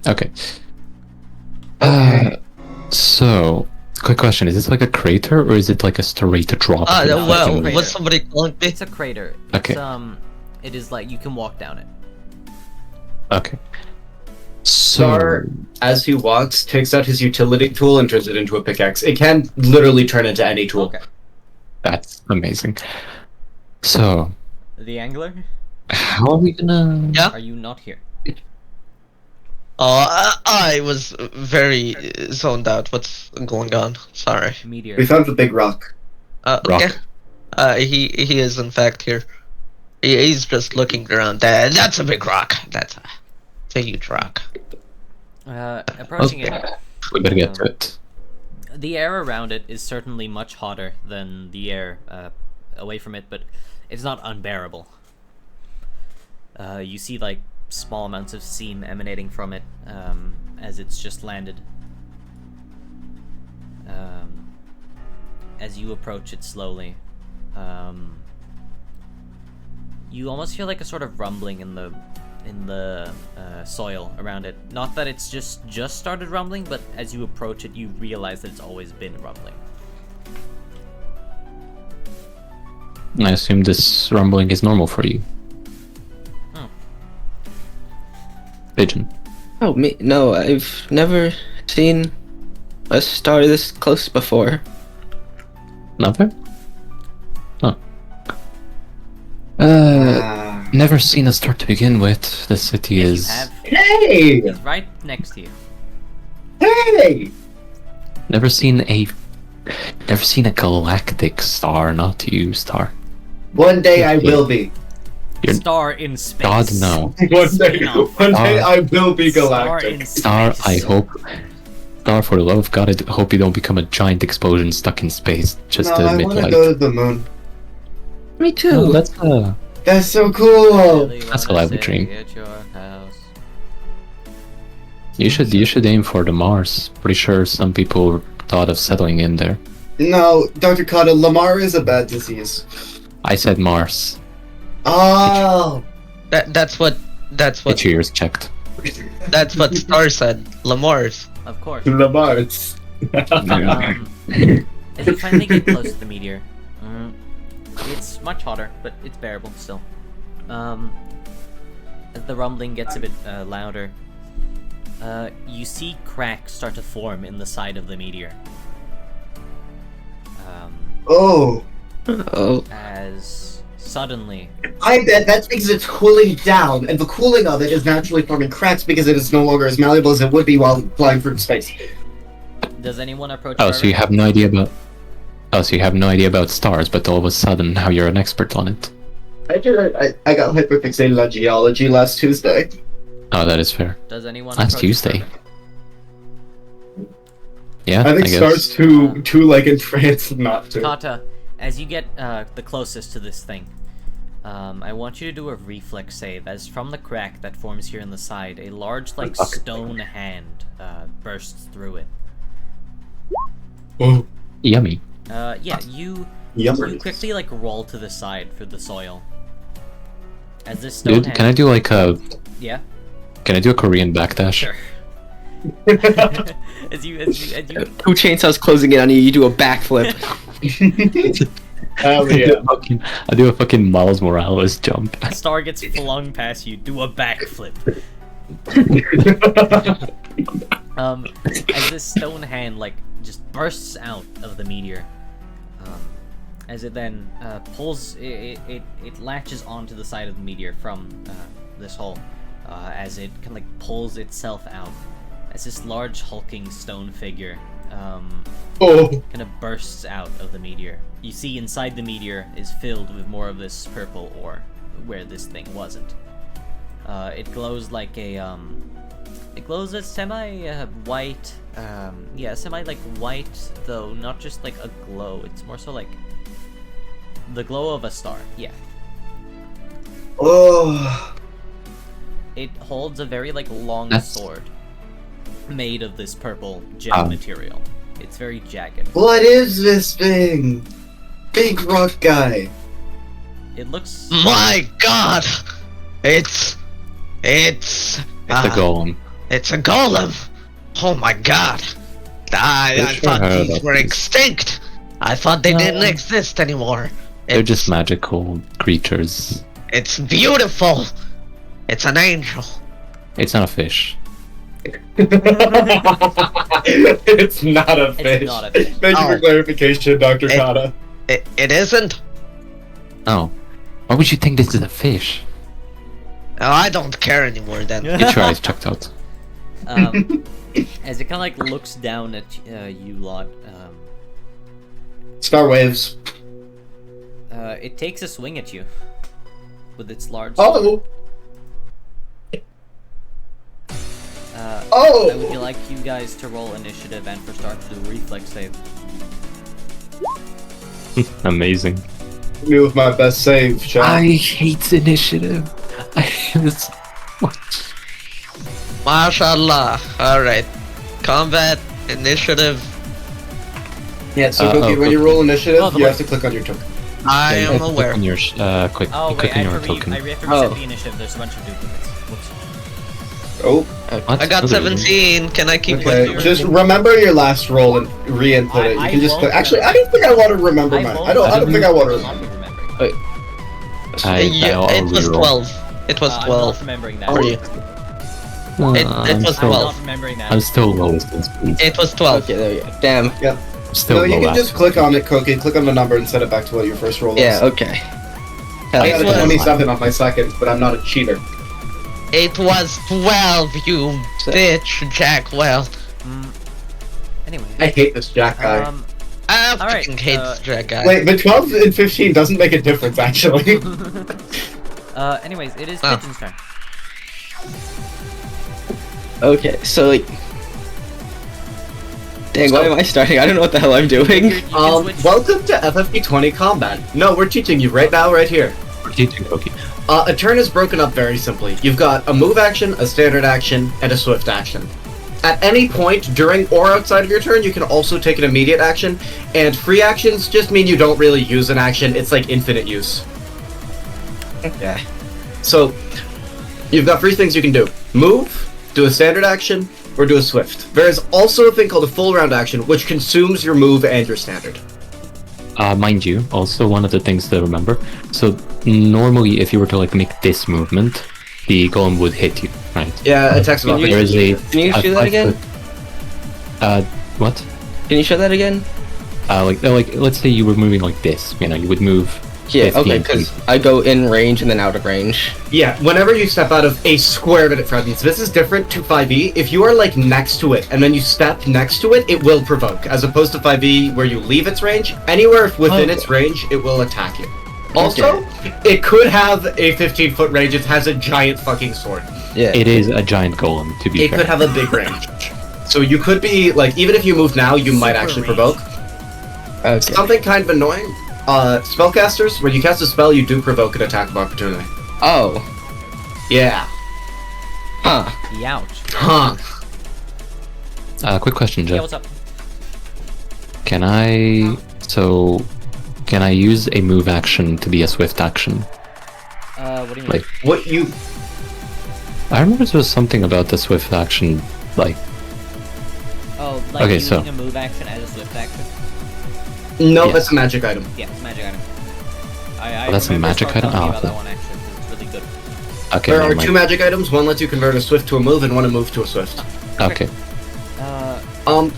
Okay. Okay. So, quick question: is this like a crater or is it like a straight drop? Well, Crater. was somebody calling me? It's a crater. Okay. It's, it is like you can walk down it. Okay. Star, as he walks, takes out his utility tool and turns it into a pickaxe. It can literally turn into any tool. Okay. That's amazing. So, The angler? how are we gonna? Yeah. Are you not here? I was very zoned out. What's going on? Sorry. Meteor. We found the big rock. Rock. Yeah. He is in fact here. He's just looking around. That's a big rock. That's a huge rock. Approaching Okay. it, We better get to it. the air around it is certainly much hotter than the air away from it, but it's not unbearable. You see like small amounts of steam emanating from it as it's just landed. as you approach it slowly, you almost feel like a sort of rumbling in the soil around it. Not that it's just started rumbling, but as you approach it, you realize that it's always been rumbling. I assume this rumbling is normal for you. Pigeon. Oh, me? No, I've never seen a star this close before. Never? Huh. Never seen a star to begin with. The city Yes, is... you have. Hey! It's right next to you. Hey! Never seen a galactic star, not you, star. One day I will be. You're- Star in space. God, no. Spin-off. I will be Star in Star, space. I hope... Star, for the love of God, I hope you don't become a giant explosion stuck in space just No, to I emit want to light. go to the moon. Me too. No, That's so cool. Really That's a wanna lively stay dream. at your house. you should aim for the Mars. Pretty sure some people thought of settling in there. No, Dr. Kata, Lamar is a bad disease. I said Mars. Oh. That's what Get your ears checked. that's what Star said. Lamar's. Of course. Lamar's. As you finally get close to the meteor, it's much hotter, but it's bearable still. As the rumbling gets a bit louder, you see cracks start to form in the side of the meteor. Oh. Oh, As suddenly, I bet that's because it's cooling down, and the cooling of it is naturally forming cracks because it is no longer as malleable as it would be while flying through space. does anyone approach? Oh, so you Irving? have no idea about... Oh, so you have no idea about stars, but all of a sudden now you're an expert on it. I got hyperfixated on geology last Tuesday. Oh, that is fair. Does anyone? Last approach Tuesday. Irving? Yeah, I think guess. stars too like entranced not to. Kata, as you get the closest to this thing, I want you to do a reflex save, as from the crack that forms here in the side, a large, like, stone hand bursts through it. Oh, Yummy. Yeah, you yummy. quickly, like, roll to the side through the soil. As this stone Dude, hand... can I do like a... Yeah? Can I do a Korean backdash? Sure. as you... 2 chainsaws closing in on you. You do a backflip. Hell yeah. I do a fucking Miles Morales jump. Star gets flung past you, do a backflip. As this stone hand, like, just bursts out of the meteor. As it then pulls, it latches onto the side of the meteor from this hole, as it kind of like pulls itself out, as this large hulking stone figure Oh. kind of bursts out of the meteor. You see inside the meteor is filled with more of this purple ore, where this thing wasn't. It glows like a it glows a semi-white, semi-like white, though not just like a glow, it's more so like the glow of a star, yeah. Oh. It holds a very, like, long That's- sword made of this purple gem material. It's very jagged. What is this thing? Big rock guy. It looks... My God! It's It's a golem. It's a golem. Oh my God! I Pretty sure I thought heard these about were this. extinct. I thought they didn't exist anymore. They're It's- just magical creatures. It's beautiful. It's an angel. It's not a fish. It's not a fish. It's not a fish. Thank you Oh. for clarification, Dr. It- Kata. It isn't. Oh. Why would you think this is a fish? Oh, I don't care anymore then. Get your eyes checked out. As it kind of, like, looks down at you lot, Star waves. it takes a swing at you with its large sword. Oh. I would like you guys to roll initiative and for Star to do a reflex save. Amazing. Me with my best save, shot. I hate initiative. Mashallah. Alright. Combat initiative. Yeah, so Oh, Cookie, when you roll initiative, Oh, the you boy. have to click on your token. I Yeah, am click aware. on your quick. Oh wait, click I on have, your to token. I have to Oh. reset the initiative. There's a bunch of duplicates. Whoops. Oh, What? I got No, there isn't. 17. Can I keep okay. with Just remember your last roll and re-input it. You I can just won't click. Actually, I don't think I want to remember mine. I don't think I want to remember. remembering. I'll It was reroll. 12. It was I'm 12. not remembering that. For you. It I'm was still, I'm 12. not remembering that. I'm still lowest in speed. It was 12. Okay, there we go. Damn. I'm still No, you low can just click on it, Cookie. Click on the number and set it back to what your first roll Yeah, was. okay. I Hell got a was- 27 on my second, but I'm not a cheater. It was 12, you bitch, Jack. Well, Anyway. I hate this Jack guy. I Alright, fucking hate this Jack guy. Wait, but 12 and 15 doesn't make a difference, actually. Anyways, it is Oh. Pigeon's turn. Okay, so like... Dang, why am I starting? I don't know what the hell I'm doing. You can switch- Welcome to FFP20 Combat. No, we're teaching you right now, right here. We're teaching Cookie. A turn is broken up very simply. You've got a move action, a standard action, and a swift action. At any point during or outside of your turn, you can also take an immediate action, and free actions just mean you don't really use an action. It's like infinite use. Okay. So, you've got three things you can do. Move, do a standard action, or do a swift. There is also a thing called a full round action, which consumes your move and your standard. Mind you, also one of the things to remember. So normally, if you were to like make this movement, the golem would hit you, right? Yeah, attacks of Can you- There is a. Can you do that again? What? Can you show that again? Like let's say you were moving like this. You know, you would move. Yeah, 15 okay, because feet. I go in range and then out of range. Yeah, whenever you step out of a square that it threatens, this is different to 5e. If you are like next to it and then you step next to it, it will provoke. As opposed to 5e where you leave its range, anywhere within its range, it will attack you. Also, it could have a 15-foot range. It has a giant fucking sword. Yeah. It is a giant golem, to be It fair. could have a big range. So you could be like, even if you move now, you might Super actually range. provoke. Okay. Something kind of annoying. Spellcasters, when you cast a spell, you do provoke an attack of opportunity. Oh. Yeah. Huh. Youch. Huh. Quick question, Yeah, Jeff. what's up? Can I use a move action to be a swift action? What do you mean? Like, What you... I remember there was something about the swift action, like, Oh, like okay, using so- a move action as a swift action? No, Yes. that's a magic item. Yeah, it's a magic item. I Oh, that's a remember magic Star item? telling me Oh, about that okay. one actually, 'cause it's really good. okay, There never are mind. two magic items. One lets you convert a swift to a move, and one a move to a swift. Okay.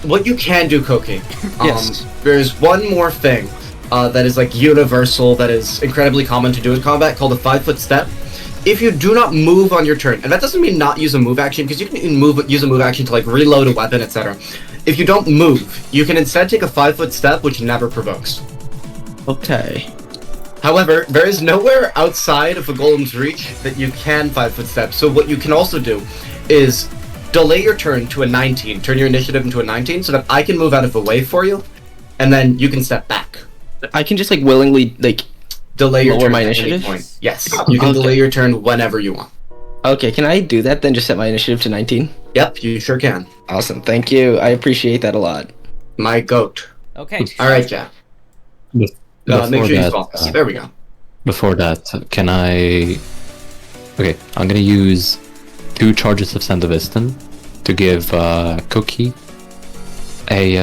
What you can do, Koki. Yes. There's one more thing that is like universal, that is incredibly common to do in combat, called a 5-foot step. If you do not move on your turn, and that doesn't mean not use a move action, because you can use a move action to like reload a weapon, etc. If you don't move, you can instead take a 5-foot step, which never provokes. Okay. However, there is nowhere outside of a golem's reach that you can 5-foot step. So what you can also do is delay your turn to a 19, turn your initiative into a 19, so that I can move out of the way for you, and then you can step back. I can just like willingly like. Delay your Lower turn my at any initiative? point. Yes, you can Okay. delay your turn whenever you want. Okay, can I do that then? Just set my initiative to 19. Yep, you sure can. Awesome. Thank you. I appreciate that a lot. My goat. Okay. All right, Jack. Make Before sure you that, focus. There we go. Before that, can I... Okay, I'm gonna use 2 charges of Sandovistan to give Cookie a...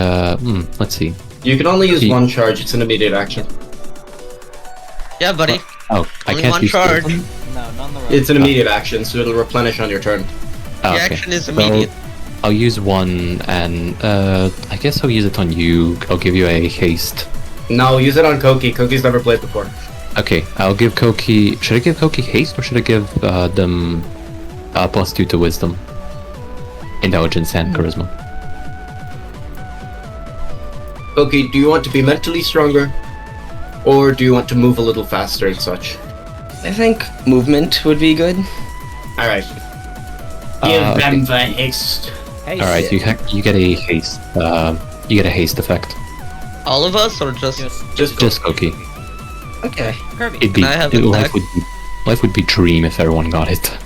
let's see. You can only use He- one charge. It's an immediate action. Yeah, buddy. Oh, I Only can't one use charge. 2. No, none the road. It's an immediate action, so it'll replenish on your turn. Oh, The okay. action is So, immediate. I'll use one, and I guess I'll use it on you. I'll give you a haste. No, use it on Koki. Koki's never played before. Okay, I'll give Koki... Should I give Koki haste, or should I give them +2 to wisdom? Intelligence and charisma. Koki, do you want to be mentally stronger? Or do you want to move a little faster and such? I think movement would be good. Alright. Uh, Give them the haste. Hey, Alright, you get a haste. You get a haste effect. All of us, or just... Just Koki. Okay. Kirby. It'd be Can I have life attack? life would be dream if everyone got it.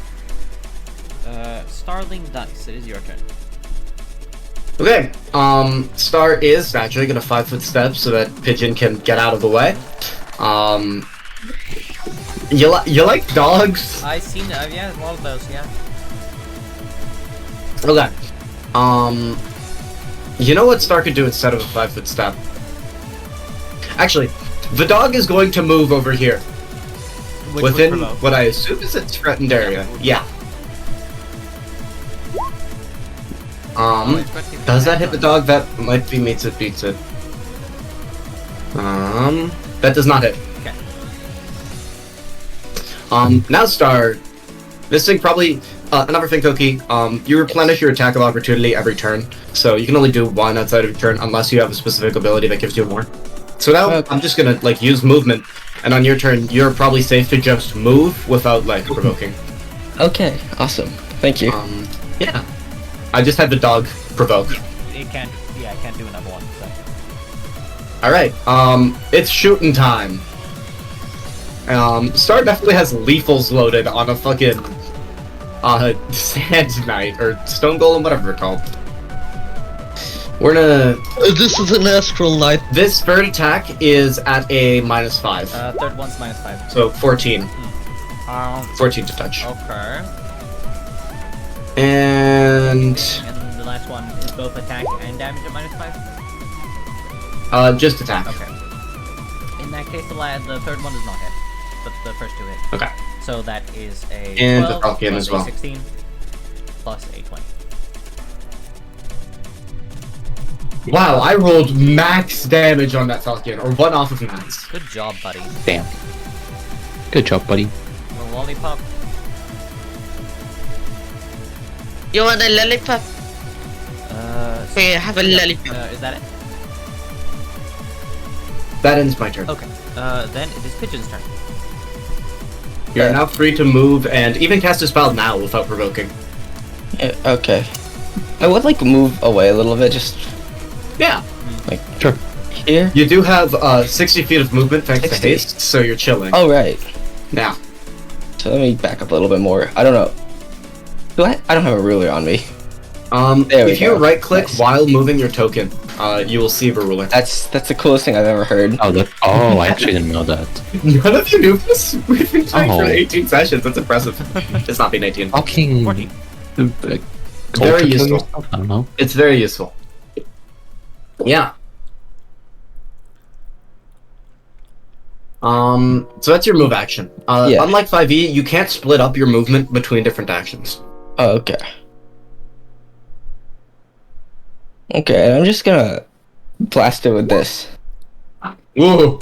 Starling Dice, it is your turn. Okay. Star is actually gonna 5-foot step so that Pigeon can get out of the way. You like dogs? I seen yeah, a lot of those, yeah. Okay. You know what Star could do instead of a 5-foot step? Actually, the dog is going to move over here. Which would Within provoke. what I assume is its threatened area. Yeah. it's got to Does that hit connect the on. dog? That might be meets it, beats it. That does not hit. Okay. Now Star, this thing probably, another thing, Koki, you replenish your attack of opportunity every turn, so you can only do one outside of your turn unless you have a specific ability that gives you more. So now Okay. I'm just gonna, like, use movement, and on your turn, you're probably safe to just move without, like, provoking. Okay, awesome. Thank you. Yeah. I just had the dog provoke. It can't, yeah, I can't do another one, so. Alright, it's shooting time. Star definitely has lethals loaded on a fucking, Sand Knight, or Stone Golem, whatever they're called. We're gonna... This is an Astral Knight. This third attack is at a -5. Third one's -5. So 14. 14 to touch. Okay. And... And the last one is both attack and damage at -5? just attack. Okay. In that case, the third one does not hit, but the first two hit. Okay. So that is a And the 12 Falcon plus as well. a 16 plus a 20. Wow, I rolled max damage on that Falcon, or one off of max. Good job, buddy. Damn. Good job, buddy. A lollipop. You want a lollipop? Okay, have a lollipop. Is that it? That ends my turn. Okay. Then it is Pigeon's turn. You're now free to move and even cast a spell now without provoking. Okay. I would like move away a little bit, just Yeah. like Sure. here. You do have 60 feet of movement thanks 60. to haste, so you're chilling. Oh right. Now. So let me back up a little bit more. I don't know. Do I? I don't have a ruler on me. There we If you go. right click Nice. while moving your token, you will see the ruler. That's the coolest thing I've ever heard. Oh, I actually didn't know that. None of you knew this? We've been playing for Oh. 18 sessions, that's impressive. It's not been 18. Fucking. 14. Very useful. I don't know. It's very useful. Yeah. So that's your move action. Yeah. Unlike 5e, you can't split up your movement between different actions. Oh, okay. Okay, I'm just gonna blast it with this. Whoa!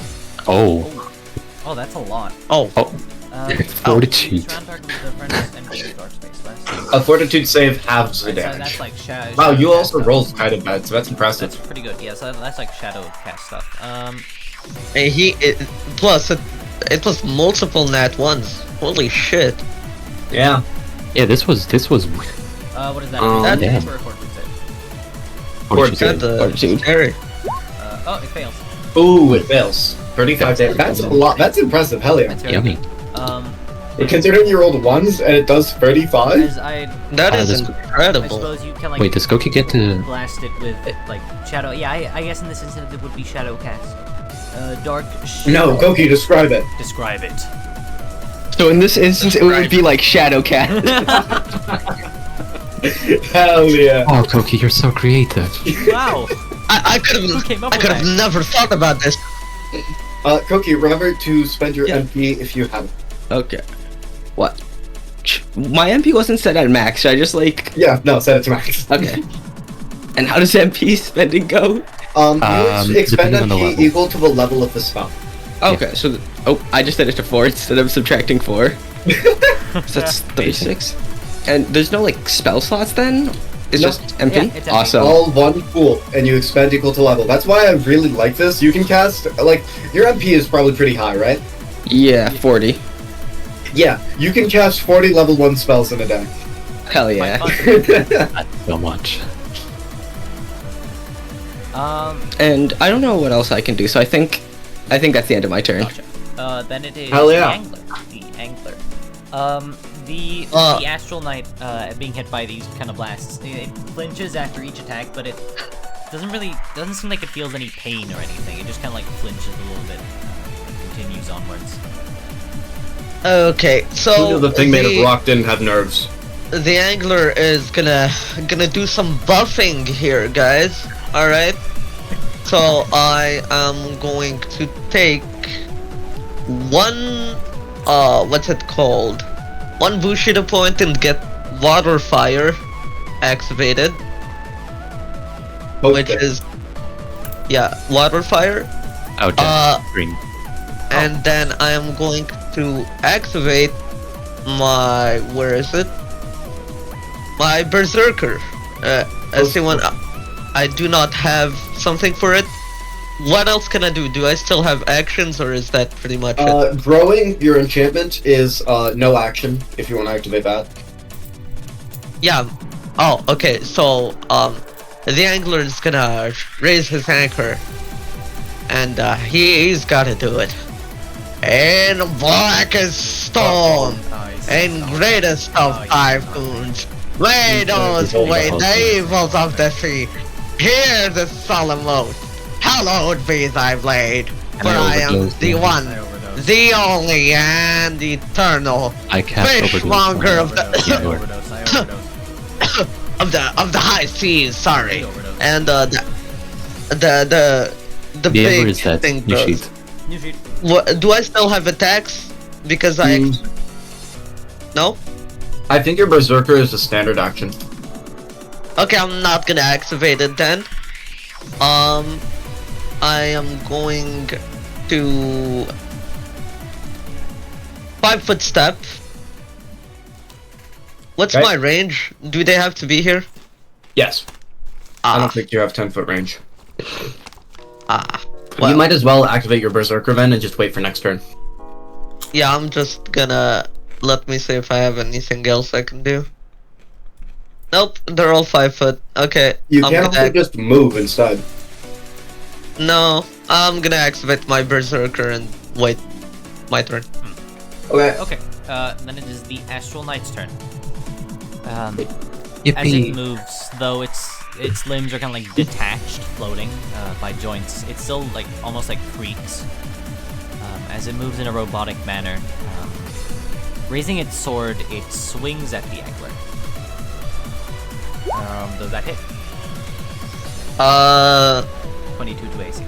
Oh. Oh, that's a lot. Oh, Fortitude. Surround target with the furnace and use dark space less. A fortitude save halves the So damage. that's like Wow, you shadow also cast rolled stuff. kind of bad, so that's impressive. That's pretty good. Yeah, so that's like shadow cast stuff. and plus it was multiple nat ones. Holy shit! Yeah. Yeah, this was. What is that? Is that damn. for a fortitude save? Fortitude. Fortitude. Scary. Oh, it fails. Ooh, it fails. 35 damage. That's a lot. That's impressive. Hell yeah. That's very Yummy. good. Considering you rolled ones and it does 35? As I That is this- incredible. suppose you can like Wait, does Goki get to? blast it with like shadow. Yeah, I guess in this instance it would be shadow cast. Dark. No, Koki, describe it. Describe it. So in this instance, it would be like shadow cat. Hell yeah. Oh, Goki, you're so creative. Wow. I could Who came up have. I with could have that? never thought about this. Koki, remember to spend your Yeah. MP if you have it. Okay. What? My MP wasn't set at max. Should I just like? Yeah, no, set it to max. Okay. And how does MP spending go? You expend depending on the MP level. equal to the level of the spell. Okay, so I just set it to 4 instead of subtracting 4. So that's 36. And there's no like spell slots then? It's No. just MP? Yeah, it's MP. Awesome. All one pool, and you expend equal to level. That's why I really like this. You can cast, like, your MP is probably pretty high, right? Yeah, 40. Yeah, you can cast 40 level 1 spells in a day. Hell yeah. Not so much. And I don't know what else I can do, so I think that's the end of my turn. Gotcha. Then it is Hell yeah. the angler. The angler. the Astral Knight being hit by these kind of blasts, it flinches after each attack, but it doesn't seem like it feels any pain or anything. It just kind of like flinches a little bit and continues onwards. Okay, so The thing made of rock didn't have nerves. the angler is gonna do some buffing here, guys. All right. So I am going to take one what's it called? One Bushido point and get water fire activated, which is water fire. Oh, green. And then I am going to activate my my berserker. I do not have something for it. What else can I do? Do I still have actions, or is that pretty much it? Growing your enchantment is no action if you want to activate that. Yeah. Oh, okay. So the angler is gonna raise his anchor, and he's gotta do it. In blackest storm, and greatest of typhoons, lay those away the evils of the sea. Hear the solemn oath. Hallowed be thy blade, for I am the one, the only, and eternal fishmonger of of the high seas. Sorry, and the big thing. New sheet. What, do I still have attacks? Because no. I think your berserker is a standard action. Okay, I'm not gonna activate it then. I am going to 5-foot step. What's my range? Do they have to be here? Yes. I don't think you have 10-foot range. Well, you might as well activate your berserker then and just wait for next turn. Yeah, I'm just gonna let me see if I have anything else I can do. Nope, they're all 5 foot. Okay, You can't also just move instead. No, I'm gonna activate my berserker and wait my turn. Okay. Okay, then it is the Astral Knight's turn. As Yippee. it moves, though its limbs are kind of like detached, floating by joints, it still like almost like creaks. As it moves in a robotic manner, raising its sword, it swings at the angler. Does that hit? 22 to AC.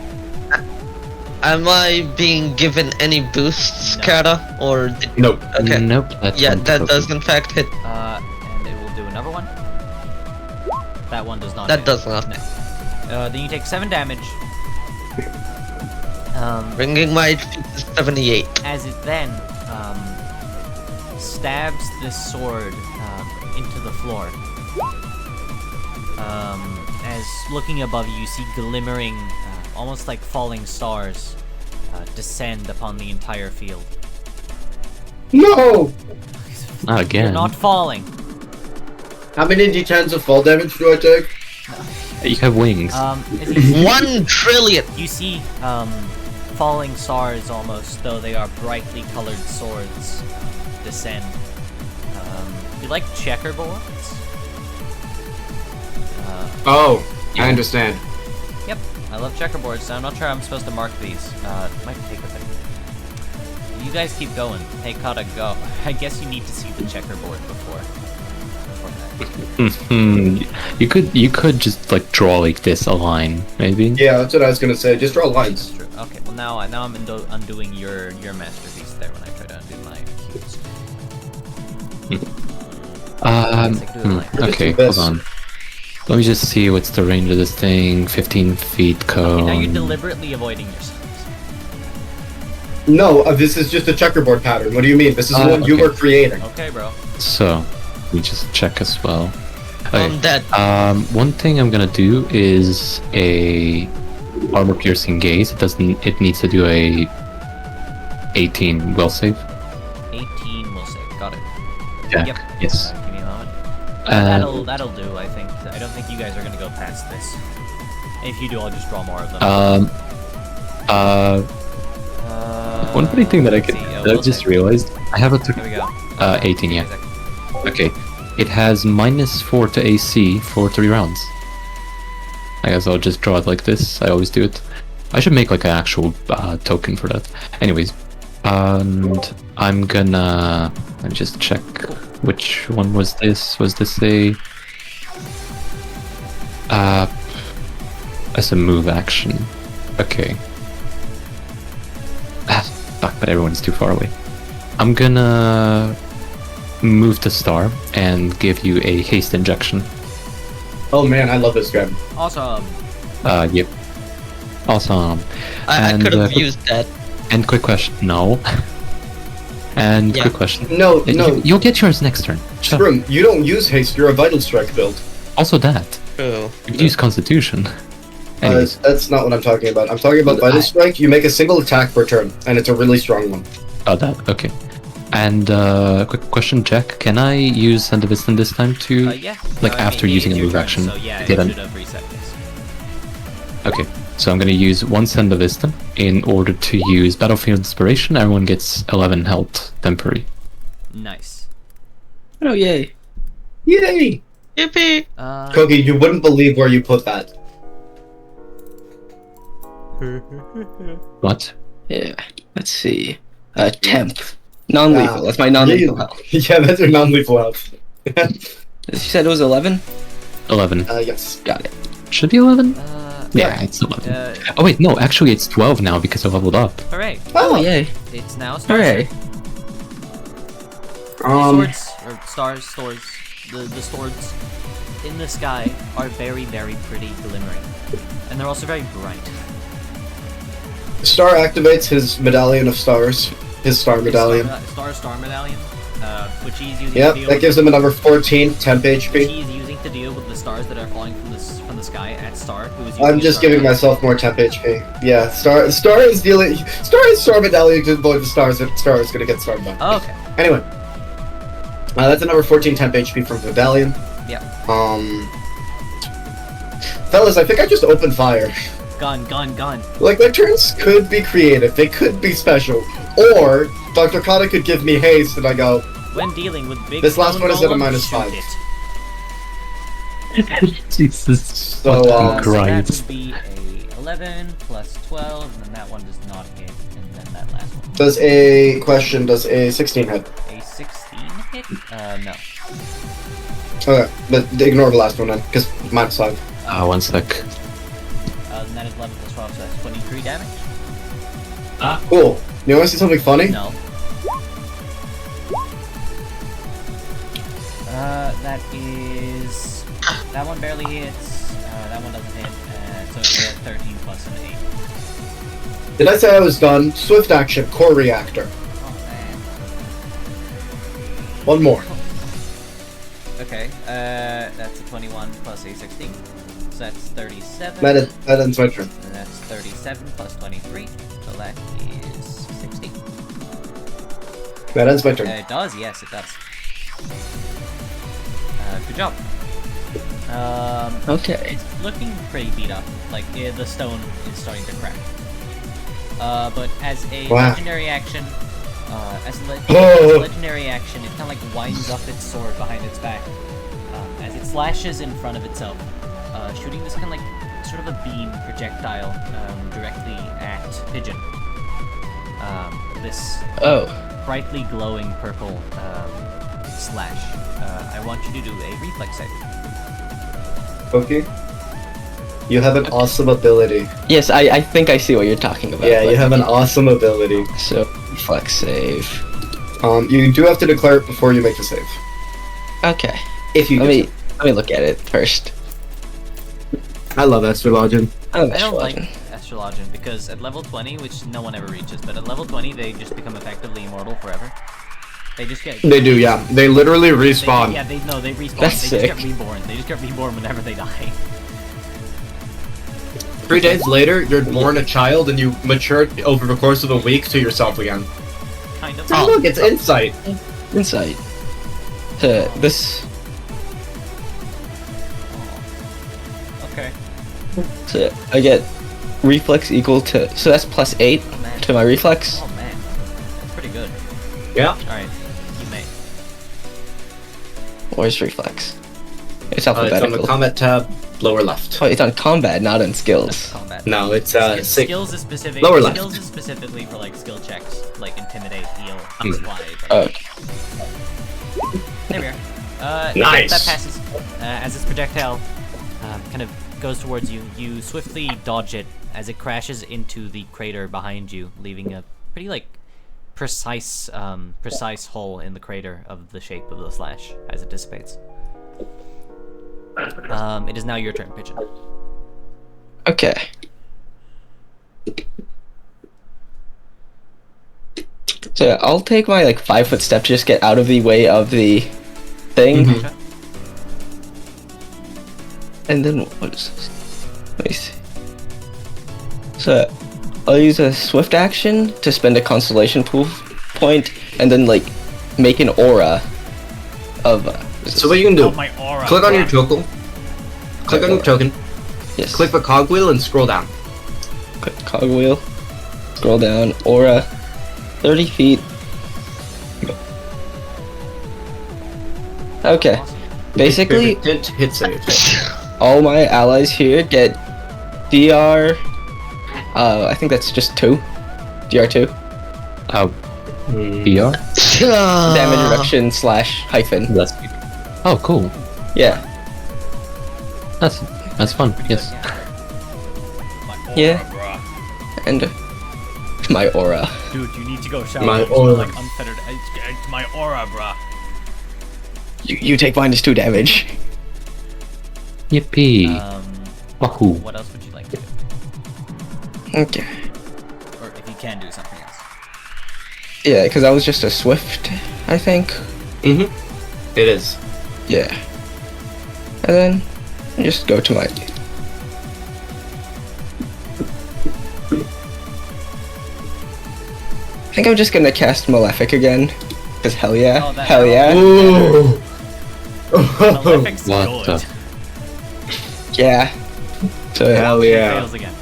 Am I being given any boosts, No. Kata? Or Nope. okay. Nope. That's Yeah, one that token. does in fact hit. And it will do another one. That one does not That hit. does not. No. Then you take 7 damage. Bringing my HP to 78. As it then stabs this sword into the floor. As looking above you, you see glimmering, almost like falling stars, descend upon the entire field. No! Not again. You're not falling. How many d10s of fall damage do I take? You have wings. As you 1 trillion! You see falling stars almost, though they are brightly colored swords, descend. You like checkerboards? Oh, I understand. Yep, I love checkerboards, so I'm not sure I'm supposed to mark these. Might take a bit. You guys keep going. Hey, Kata, go. I guess you need to see the checkerboard before that. You could just like draw like this a line, maybe. Yeah, that's what I was gonna say. Just draw lines. True. Okay, well now I'm undoing your masterpiece there when I try to undo my cubes. Okay, hold on. Let me just see what's the range of this thing. 15 feet cone. Okay, now you're deliberately avoiding yourselves. No, this is just a checkerboard pattern. What do you mean? This is what you okay. were creating. Okay, bro. So, we just check as well. I'm dead. One thing I'm gonna do is a armor piercing gaze. It needs to do a 18 will save. 18 will save. Got it. Yeah. Yep. Yes. Give me a moment. That'll do. I think. I don't think you guys are gonna go past this. If you do, I'll just draw more of them. One funny thing that I let's see, I will just save. realized, I have a Here we go. 18, yeah. Wait a second. Okay. It has -4 to AC for 3 rounds. I guess I'll just draw it like this. I always do it. I should make like an actual token for that. Anyways, and I'm gonna... Let me just check which one was this. Was this a... as a move action. Okay. Fuck, but everyone's too far away. I'm gonna move the star and give you a haste injection. Oh man, I love this game. Awesome. Yep. Awesome. I And, could have quick- used that. And quick question, no. And Yeah. quick question. No, no. You'll get yours next turn. Shut up. Scrim, you don't use haste, you're a Vital Strike build. Also that. True. You use Constitution. Anyways, That's not what I'm talking about. I'm talking about Vital Strike, you make a single attack per turn, and it's a really strong one. oh that, okay. And quick question, Jack, can I use Send a Wisdom this time to... Yeah. Like, No, I after mean, using a it's your move turn, action, So yeah, get it an- should have reset this. Okay, so I'm gonna use 1 Send of Wisdom in order to use Battlefield Inspiration. Everyone gets 11 health temporary. Nice. Oh yay! Yay! Yippee! Kogi, you wouldn't believe where you put that. What? Yeah. Let's see. Temp. Non-lethal. That's my non-lethal health. Yeah, that's your non-lethal health. You said it was 11. 11. Yes. Got it. Should be 11? Yeah, it's 11. Oh wait, no, actually it's 12 now because I leveled up. Hooray! Oh yay! It's now stars. Hooray! Swords or stores. The swords in the sky are very, very pretty, glimmering, and they're also very bright. Star activates his medallion of stars. His star medallion. Star medallion, which he's using. Yep, to deal that gives with, him another 14 temp which HP. he's using to deal with the stars that are falling from the sky at Star. Who is using I'm his just star giving medallion. myself more temp HP. Yeah, Star is dealing. Star medallion to avoid the stars if Star is gonna get started by. Oh, okay. Anyway, that's another 14 temp HP from medallion. Yep. Fellas, I think I just opened fire. Gone. Like, my turns could be creative, they could be special. Or, Dr. Kata could give me haste and I go, When dealing with big This last stone one is at a golems, -5. shoot it. Jesus. So, So that Christ. would be a 11 plus 12, and then that one does not hit, and then that last one. does a 16 hit? A 16 hit? No. Okay, but ignore the last one then, because mine's 5. 1 sec. Then that is 11 plus 12, so that's 23 damage? Cool. You wanna see something funny? No. That is... That one barely hits, that one doesn't hit, so it's a 13 plus an 8. Did I say I was done? Swift action, core reactor. Oh man. One more. Okay, that's a 21 plus a 16, so that's 37. That ends my turn. And that's 37 plus 23, so that is 60. That ends my turn. It does, yes, it does. Good job. Okay. It's looking pretty beat up. Like, the stone is starting to crack. But as a Wow. legendary action, as a Oh. legendary action, it kind of like winds up its sword behind its back as it slashes in front of itself, shooting this kind of like sort of a beam projectile directly at Pigeon. This Oh. brightly glowing purple slash. I want you to do a reflex save. Okay. You have an awesome ability. Yes, I think I see what you're talking about. Yeah, you but- have an awesome ability. So reflex save. You do have to declare it before you make the save. Okay. If you Let me look at it first. I love Astrologian. Oh, I don't like Astrologian. Astrologian because at level 20, which no one ever reaches, but at level 20 they just become effectively immortal forever. They just get... They do, yeah. They literally they respawn. respawn. That's they sick. just get reborn. They just get reborn whenever they die. 3 days later, you're born a child and you mature over the course of a week to yourself again. Kind of. Oh, look, it's insight. Insight. To this. Okay. So I get reflex equal to. So that's +8 Oh man. to my reflex. Oh man. That's pretty good. Yeah. Alright. You may. Or is reflex? It's It's on alphabetical. the combat tab, lower left. Oh, it's on combat, not on skills. Combat. No, it's Skills is specific. Lower left. Skills is specifically for like skill checks, like intimidate, heal, supply. Oh, Like, there we are. Nice. That passes. As this projectile kind of goes towards you, you swiftly dodge it as it crashes into the crater behind you, leaving a pretty like precise hole in the crater of the shape of the slash as it dissipates. It is now your turn, Pigeon. okay. So I'll take my like 5-foot step to just get out of the way of the thing. Mhm. Okay. And then what is this? Let me see. So I'll use a swift action to spend a constellation point, and then like make an aura of. So what you can do? Oh, my aura. Click on your token. Click on your token. Yes. Click the cogwheel and scroll down. Click cogwheel. Scroll down. Aura. 30 feet. Okay. Awesome. Basically, Hit save. all my allies here get DR. I think that's just 2. DR2. VR? Damage reduction / hyphen. That's oh, cool. Yeah. That's fun. Yes. Yeah. And my aura. Dude, you need to go shower. My You smell aura. like unfettered. It's my aura, bruh. You take -2 damage. Yippee! Wahoo! What else would you like to do? Okay. Or if you can do something else. Yeah, because I was just a swift, I think. Mm-hmm. It is. Yeah. And then just go to my. I think I'm just gonna cast Malefic again. Cause hell yeah. Oh, that- hell yeah. Ooh. Malefic's What good. the- Yeah. So Hell yeah. Fails again.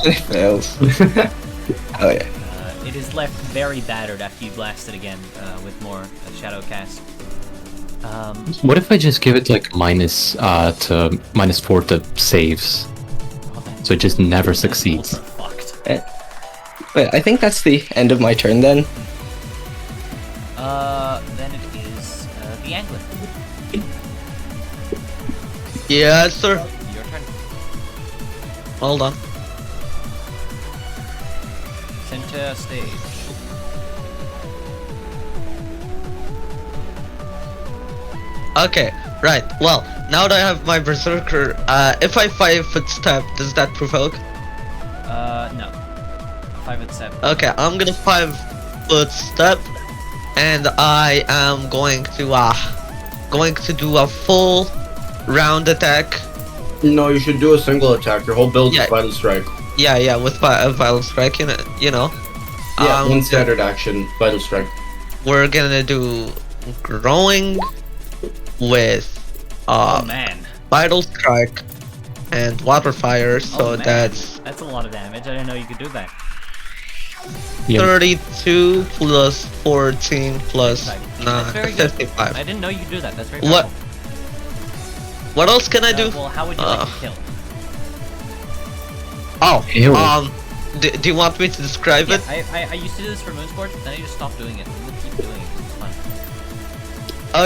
it fails. Hell yeah. It is left very battered after you blast it again with more shadow cast. What if I just give it like -4 to saves, so it just never succeeds? Ultra fucked. Wait, I think that's the end of my turn then. Then it is the angler. Yes, sir. Your turn. Hold on. Center stage. Okay, right. Well, now that I have my berserker, if I 5-foot step, does that provoke? No. 5 and 7. Okay, I'm gonna 5-foot step, and I am going to do a full round attack. No, you should do a single attack. Your whole build Yeah. is Vital Strike. Yeah, with violent strike, you know. Yeah, one standard action, Vital Strike. We're gonna do growing with Oh man. vital strike and water fire, so Oh, man. that's a lot of damage. I didn't know you could do that. Yeah. 32 plus 14 plus That's very good. 55. I didn't know you could do that. That's very What? powerful. What else can I do? Well, how would you like to kill? Oh, Ew. do you want me to describe Yeah, it? I used to do this for Moonscorch, but then I just stopped doing it. I'm gonna keep doing it. It's fun.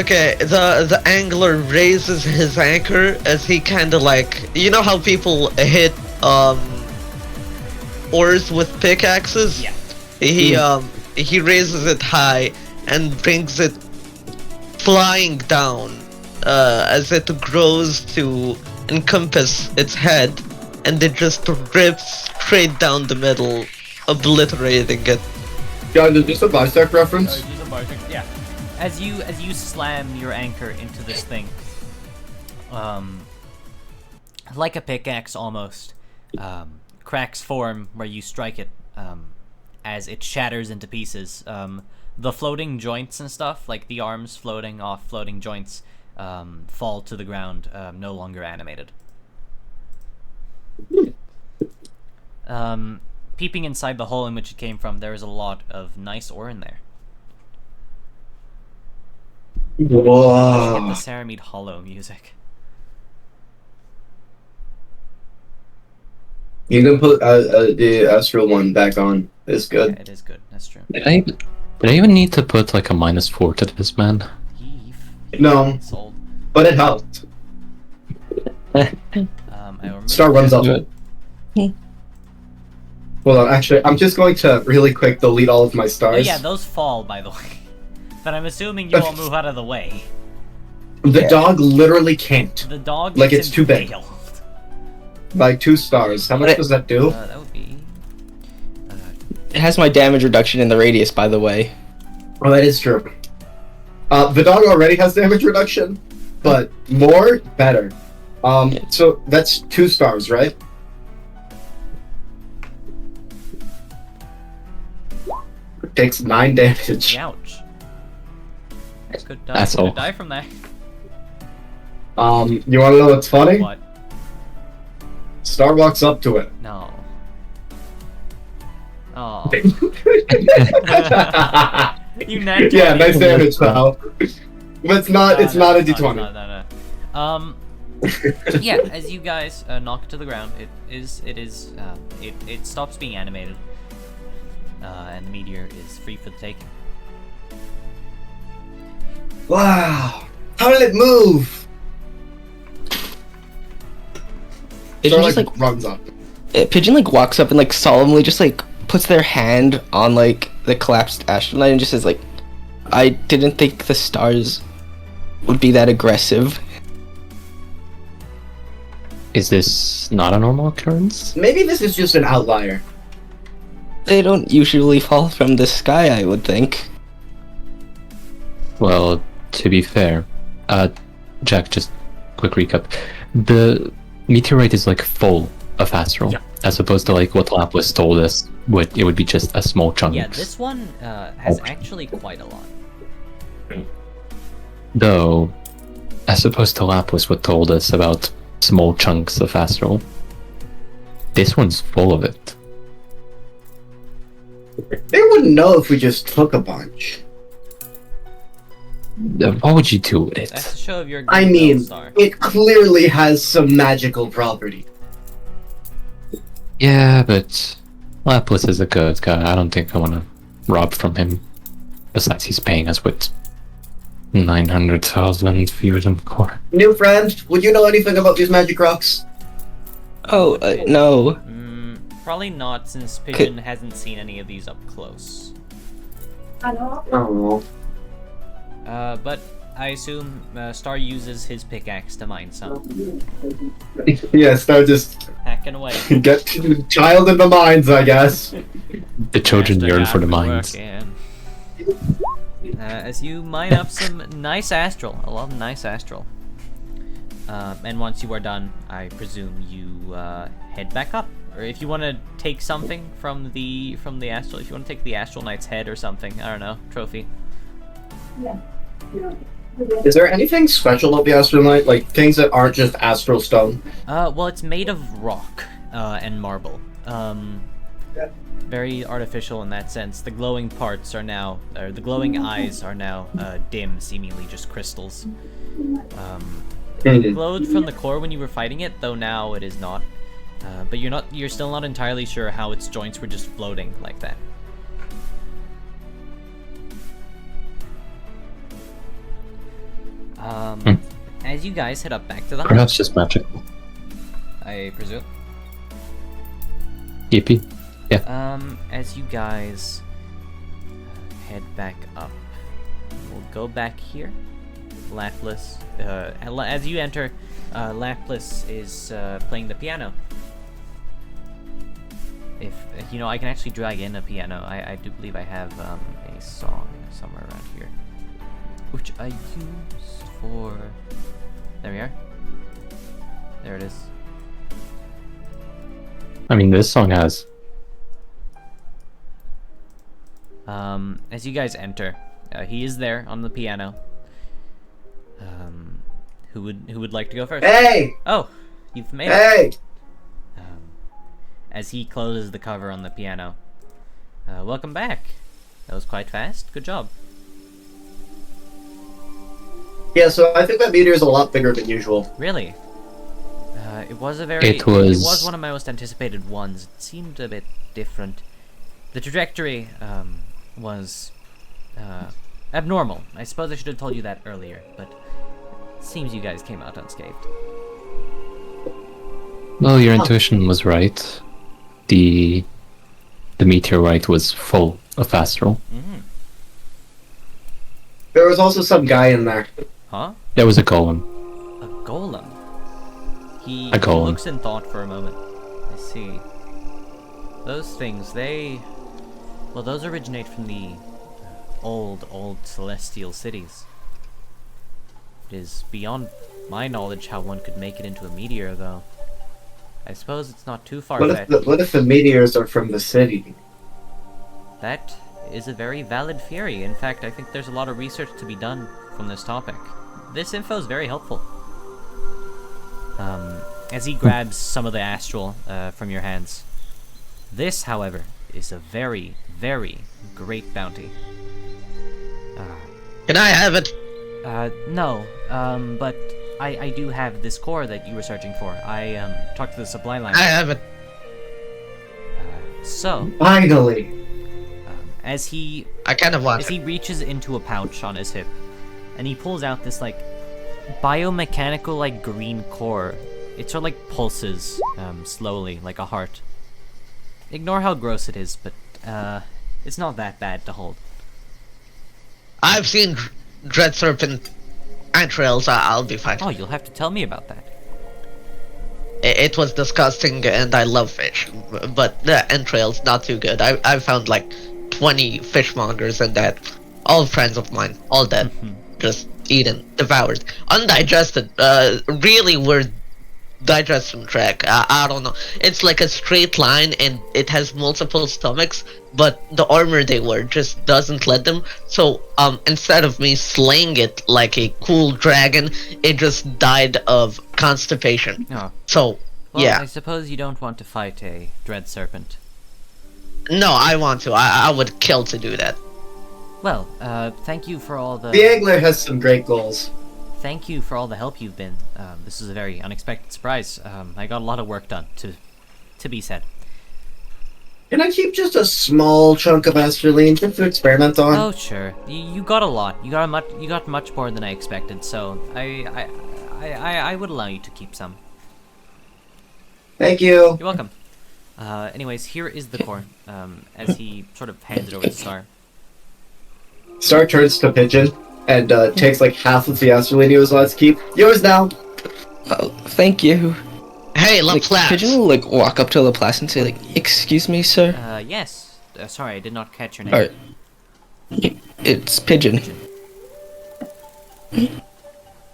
Okay, the angler raises his anchor as he kind of like, you know how people hit ores with pickaxes? Yeah. He raises it high and brings it flying down as it grows to encompass its head, and it just rips straight down the middle, obliterating it. John, is this a bisect reference? Yeah. As you slam your anchor into this thing, like a pickaxe almost, cracks form where you strike it, as it shatters into pieces. The floating joints and stuff, like the arms floating off floating joints, fall to the ground, no longer animated. Peeping inside the hole in which it came from, there is a lot of nice ore in there. Get the Whoa. Saramid Hollow music. You can put the Astral one back on. It's Yeah, good. it is good. That's true. Did I even need to put like a -4 to this, man? No, Sold. but it helped. I will remove Star runs up. Good. Hold on, actually, I'm just going to really quick delete all of my Oh stars. yeah, those fall, by the way. But I'm assuming you all move out of the way. The dog literally can't. The dog Like, gets it's too big. impaled. By 2 stars. How much does that do? That would be... It has my damage reduction in the radius, by the way. Oh, that is true. The dog already has damage reduction, but more, better. So that's 2 stars, right? Takes 9 damage. Ouch. Could die, That's all. could die from that. You wanna know what's funny? What? Star walks up to it. No. Oh. You nat Yeah, 20. nice damage, pal. But it's not. It's not a d20. No. Yeah, as you guys knock it to the ground, it stops being animated, and the meteor is free for the taking. Wow! How did it move? Pigeon Star just like runs up. Pigeon like walks up and like solemnly just like puts their hand on like the collapsed astronaut and just says like, "I didn't think the stars would be that aggressive." Is this not a normal occurrence? Maybe this is just an outlier. They don't usually fall from the sky, I would think. Well, to be fair, Jack, just quick recap. The meteorite is like full of astral, as opposed to like what Lapis told us, it would be just a small chunk. Yeah, this one has actually quite a lot. Though, as opposed to Lapis what told us about small chunks of astral, this one's full of it. They wouldn't know if we just took a bunch. What would you do with That's it? a show of your I good mean, star. it clearly has some magical property. Yeah, but Lapis is a good guy. I don't think I want to rob from him. Besides, he's paying us with 900,000 fusion core. New friend, would you know anything about these magic rocks? Oh, no. Probably not, since Pigeon hasn't seen any of these up close. Oh. But I assume Star uses his pickaxe to mine some. Yeah, Star just Hacking away. get to the child in the mines, I guess. The children Master yearn for the got mines. working. As you mine up some nice astral, a lot of nice astral. And once you are done, I presume you head back up. Or if you want to take something from the astral, if you want to take the astral knight's head or something, I don't know, trophy. Is there anything special about the Astral Knight? Like, things that aren't just astral stone? Well, it's made of rock and marble. Very artificial in that sense. The glowing parts are now, or the glowing eyes are now dim, seemingly just crystals. It glowed from the core when you were fighting it, though now it is not. But you're still not entirely sure how its joints were just floating like that. As you guys head up back to the hut, Perhaps just magical. I presume. Yippee. As you guys head back up, we'll go back here. Lapis, as you enter, Lapis is playing the piano. If you know, I can actually drag in a piano. I do believe I have a song somewhere around here, which I used for. There we are. There it is. I mean, this song has. As you guys enter, he is there on the piano. Who would like to go first? Hey! Oh, you've made it. Hey! As he closes the cover on the piano. Welcome back. That was quite fast. Good job. Yeah, so I think that meteor is a lot bigger than usual. Really? It was a very. It was one of my most anticipated ones. It seemed a bit different. The trajectory was abnormal. I suppose I should have told you that earlier, but it seems you guys came out unscathed. Well, your intuition was right. The meteorite was full of astral. Mm. There was also some guy in there. Huh? There was a golem. A golem? He A golem. looks in thought for a moment. I see. Those things, well, those originate from the old celestial cities. It is beyond my knowledge how one could make it into a meteor, though. I suppose it's not too far-fetched. What if the meteors are from the city? That is a very valid theory. In fact, I think there's a lot of research to be done from this topic. This info is very helpful. As he grabs some of the astral from your hands. This, however, is a very, very great bounty. Can I have it? No, but I do have this core that you were searching for. I talked to the supply line. I have it. So, Finally! as he I kind of want as it. he reaches into a pouch on his hip, and he pulls out this like biomechanical like green core. It sort of like pulses slowly like a heart. Ignore how gross it is, but it's not that bad to hold. I've seen Dread Serpent entrails. I'll be fine. Oh, you'll have to tell me about that. It was disgusting, and I love fish, but the entrails not too good. I found like 20 fishmongers and that, all friends of mine, all dead, just eaten, devoured, undigested. Really weird digestion tract. I don't know. It's like a straight line, and it has multiple stomachs, but the armor they wear just doesn't let them. So instead of me slaying it like a cool dragon, it just died of constipation. Oh. So Well, yeah, I suppose you don't want to fight a dread serpent. no, I want to. I would kill to do that. Well, thank you for all The angler has some great goals. Thank you for all the help you've been. This is a very unexpected surprise. I got a lot of work done, to be said. Can I keep just a small chunk of astrolene just to experiment on? Oh, sure. You got a lot. You got much more than I expected. So I would allow you to keep some. Thank you. You're welcome. Anyways, here is the core. As he sort of hands it over to Star. Star turns to Pigeon and takes like half of the astrolene he was allowed to keep. Yours now. Oh, thank you. Hey, Like, Laplace. Pigeon will like walk up to Laplace and say like, "Excuse me, sir." Yes. Sorry, I did not catch your name. Alright. It's Pigeon.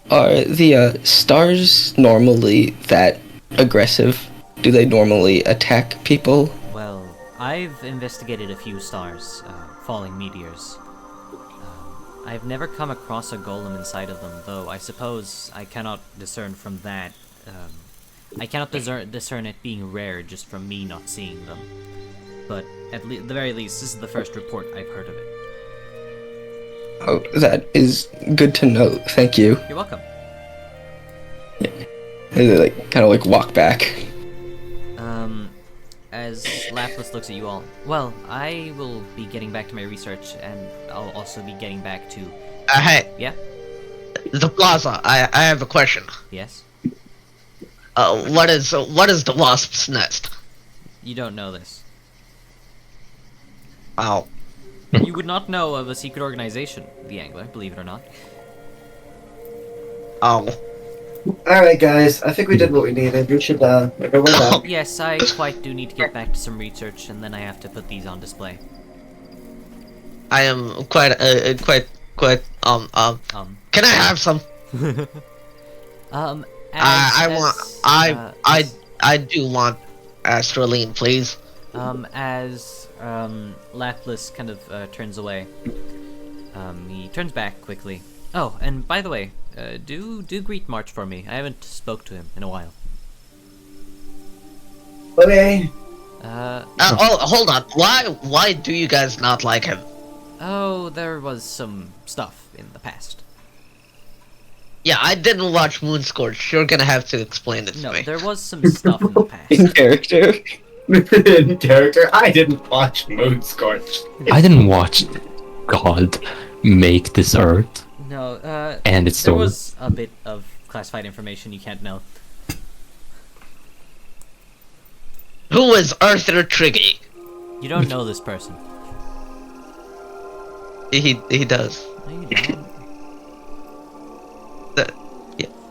Are the stars normally that aggressive? Do they normally attack people? Well, I've investigated a few stars, falling meteors. I've never come across a golem inside of them, though I suppose I cannot discern from that. I cannot discern it being rare just from me not seeing them. But at the very least, this is the first report I've heard of it. Oh, that is good to know. Thank you. You're welcome. And they like kind of like walk back. As Lapis looks at you all, well, I will be getting back to my research, and I'll also be getting back to... Hey, Yeah? the plaza. I have a question. Yes? What is the wasp's nest? You don't know this. Oh, You would not know of a secret organization, the Angler, believe it or not. oh. Alright, guys. I think we did what we needed. We should, go with that. Yes, I quite do need to get back to some research, and then I have to put these on display. I am quite. Can I have some? I do want astrolene, please. As Lapis kind of turns away, he turns back quickly. Oh, and by the way, do greet March for me. I haven't spoke to him in a while. Okay. Hold on. Why do you guys not like him? Oh, there was some stuff in the past. Yeah, I didn't watch Moonscorch. You're gonna have to explain it to No, me. there was some stuff in the past. In character. In character, I didn't watch Moonscorch. I didn't watch God make this earth No, and its there story. was a bit of classified information you can't know. Who is Arthur Triggy? You don't know this person. He does. No, you don't.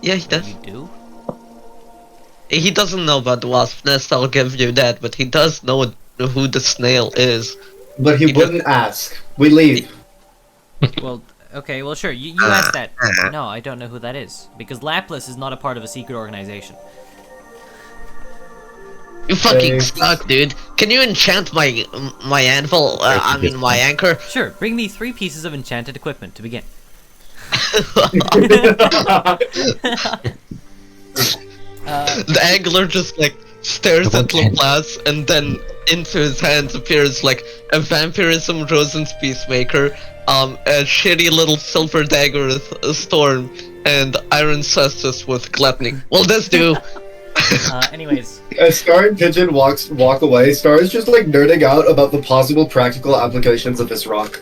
Yeah, he does. You do? He doesn't know about the wasp nest, I'll give you that, but he does know who the snail is. But he wouldn't ask. We leave. Well, okay, well sure, you asked that. No, I don't know who that is. Because Laplas is not a part of a secret organization. You fucking Thanks. suck, dude. Can you enchant my anvil? I mean my anchor? Sure, bring me 3 pieces of enchanted equipment to begin. The angler just like stares at Okay. Laplace, and then into his hands appears like a vampirism Rosen's Peacemaker, a shitty little silver dagger with a storm, and Iron Cestus with gluttony. Will this do? Anyways, As Star and Pigeon walk away, Star is just like nerding out about the possible practical applications of this rock.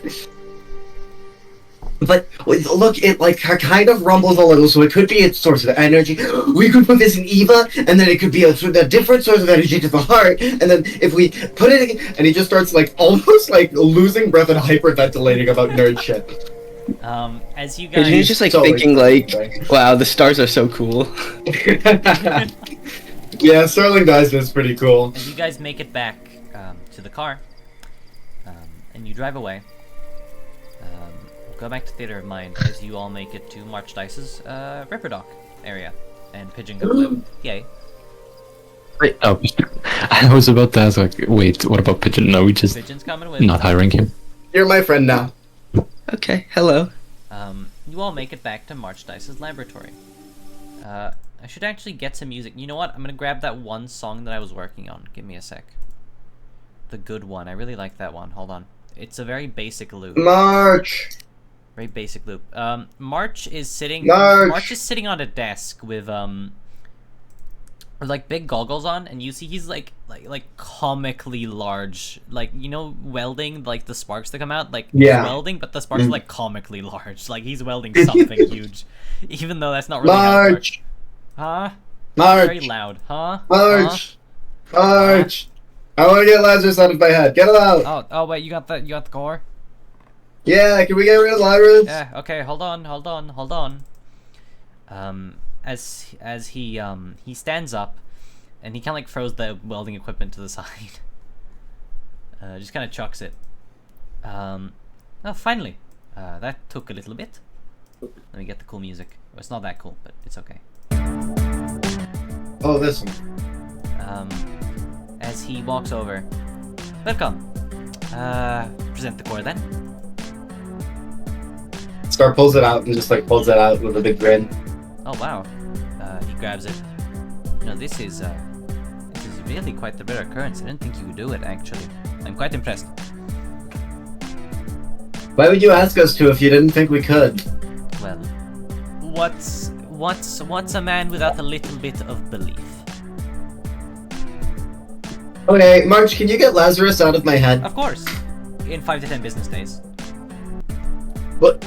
But look, it like kind of rumbles a little, so it could be its source of energy. We could put this in Eva, and then it could be a different source of energy to the heart. And then if we put it, and he just starts like almost like losing breath and hyperventilating about nerd shit. as you Pigeon is guys... just like Totally. thinking like, wow, the stars are so cool. Yeah, Sterling Dice is pretty cool. As you guys make it back to the car, and you drive away, go back to Theater of Mind as you all make it to March Dice's Ripper Dock area, and Pigeon goes live. Yay. Wait, oh, I was about to ask, like, wait, what about Pigeon? No, we just Pigeon's coming with. not hiring him. You're my friend now. Okay, hello. You all make it back to March Dice's laboratory. I should actually get some music. You know what? I'm gonna grab that one song that I was working on. Give me a sec. The good one. I really like that one. Hold on. It's a very basic loop. March. Very basic loop. March is sitting. March. March is sitting on a desk with like big goggles on, and you see he's like comically large. Like, you know, welding, like the sparks that come out. Like Yeah. he's welding, but the sparks are like comically large. Like he's welding something huge, even though that's not really how it works. March. Huh? Very March. loud. Huh? March. March. I want to get Lazarus out of my head. Get him out. Huh? Oh wait, you got the core? Yeah, can we get rid of Lazarus? Yeah. Okay. Hold on. As he stands up, and he kind of like throws the welding equipment to the side. Just kind of chucks it. Oh, finally. That took a little bit. Let me get the cool music. Well, it's not that cool, but it's okay. Oh, this one. As he walks over. Welcome. Present the core then. Star pulls it out and just like pulls it out with a big grin. Oh wow. He grabs it. You know, this is really quite the rare occurrence. I didn't think you would do it, actually. I'm quite impressed. Why would you ask us to if you didn't think we could? Well, what's a man without a little bit of belief? Okay, March, can you get Lazarus out of my head? Of course. In 5 to 10 business days. What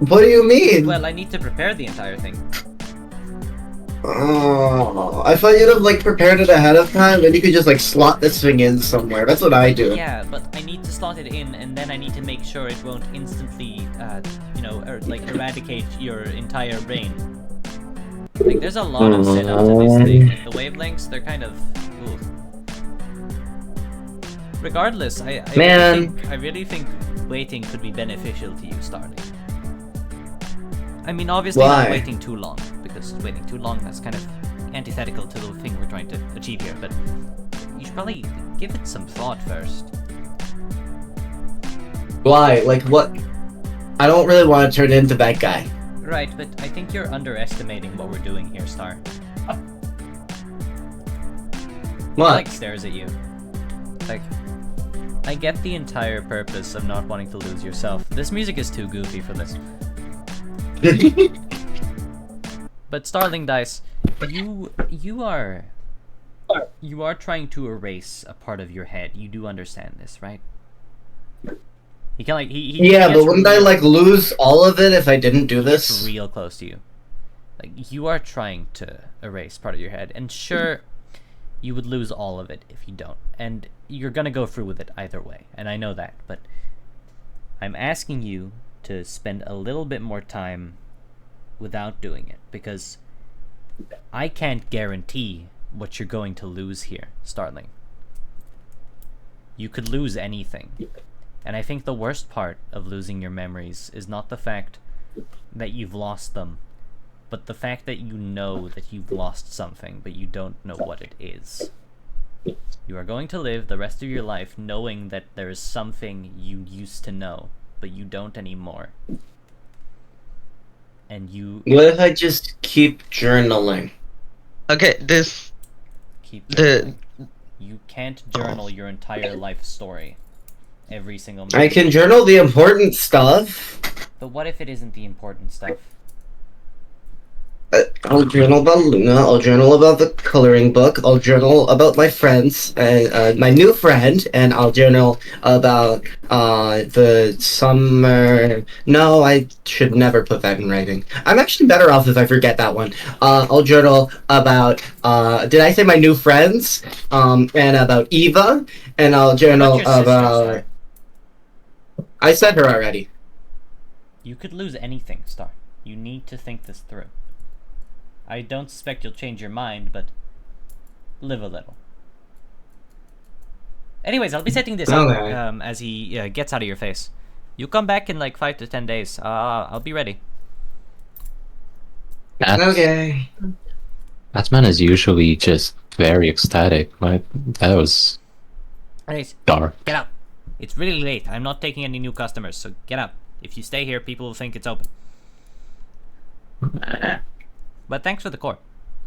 do you mean? Well, I need to prepare the entire thing. Oh, I thought you'd have like prepared it ahead of time, and you could just like slot this thing in somewhere. That's what I do. Yeah, but I need to slot it in, and then I need to make sure it won't instantly, like eradicate your entire brain. Like, there's a lot of setup to this thing. Like, the wavelengths, they're kind of... Ooh. Regardless, I really think waiting could be beneficial to you, Starling. I mean, obviously Why? not waiting too long, because waiting too long, that's kind of antithetical to the thing we're trying to achieve here, but you should probably give it some thought first. Why? Like what? I don't really want to turn into that guy. Right, but I think you're underestimating what we're doing here, Star. He, What? like, stares at you. Like, I get the entire purpose of not wanting to lose yourself. This music is too goofy for this. But Starling Dice, you are trying to erase a part of your head. You do understand this, right? He can like he Yeah, gets but wouldn't I real- like lose all of it if I didn't do he gets this? real close to you. Like you are trying to erase part of your head, and sure, you would lose all of it if you don't, and you're gonna go through with it either way, and I know that, but I'm asking you to spend a little bit more time without doing it, because I can't guarantee what you're going to lose here, Starling. You could lose anything, and I think the worst part of losing your memories is not the fact that you've lost them, but the fact that you know that you've lost something, but you don't know what it is. You are going to live the rest of your life knowing that there is something you used to know, but you don't anymore. And you What if I just keep journaling? Okay, this keep the journaling. You can't journal your entire life story. Every single I minute. can journal the important stuff. But what if it isn't the important stuff? I'll journal about Luna. I'll journal about the coloring book. I'll journal about my friends, my new friend, and I'll journal about the summer. No, I should never put that in writing. I'm actually better off if I forget that one. I'll journal about. Did I say my new friends? And about Eva, and I'll journal What about your sister, about. Star? I said her already. You could lose anything, Star. You need to think this through. I don't suspect you'll change your mind, but live a little. Anyways, I'll be setting this up Okay. as he gets out of your face. You come back in like 5 to 10 days. I'll be ready. Okay. Batman is usually just very ecstatic, but that was Anyways, dark. get out. It's really late. I'm not taking any new customers, so get out. If you stay here, people will think it's open. But thanks for the core.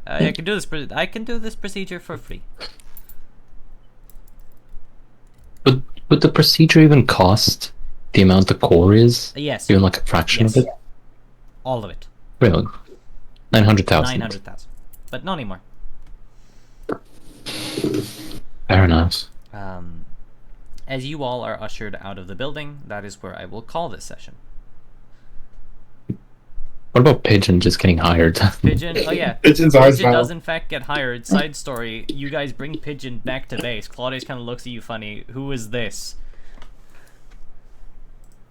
I can do this. I can do this procedure for free. But would the procedure even cost the amount the core is? Yes. Even like a fraction Yes. of it? All of it. Really? 900,000. 900,000. But not anymore. Fair enough. As you all are ushered out of the building, that is where I will call this session. What about Pigeon just getting hired? Pigeon, oh yeah. Pigeon's ours Pigeon now. does in fact get hired. Side story, you guys bring Pigeon back to base. Claudius kind of looks at you funny. Who is this?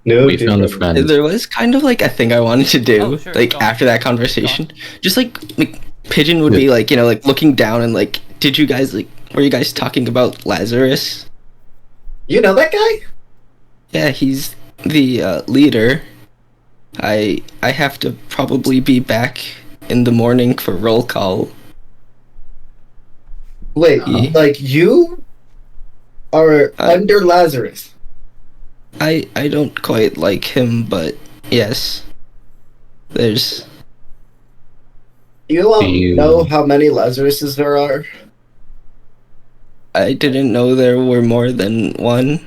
No, We found the dude. friend. There was kind of like a thing I wanted to do, Oh, sure, like go on. after that conversation. Just like Pigeon would be like, like looking down and like, did you guys were you guys talking about Lazarus? You know that guy? Yeah, he's the leader. I have to probably be back in the morning for roll call. Wait, like you are under Lazarus? I don't quite like him, but yes. There's You Do you- know how many Lazaruses there are? I didn't know there were more than one.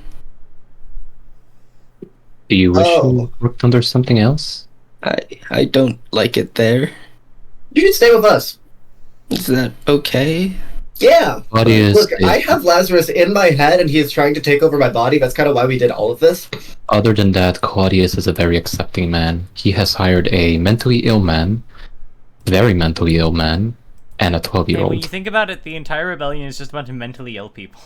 Do you wish Oh. you worked under something else? I don't like it there. You should stay with us. Is that okay? Yeah. Claudius Look, is- I have Lazarus in my head and he is trying to take over my body. That's kind of why we did all of this. Other than that, Claudius is a very accepting man. He has hired a mentally ill man, very mentally ill man, and a Hey, 12-year-old. when you think about it, the entire rebellion is just a bunch of mentally ill people.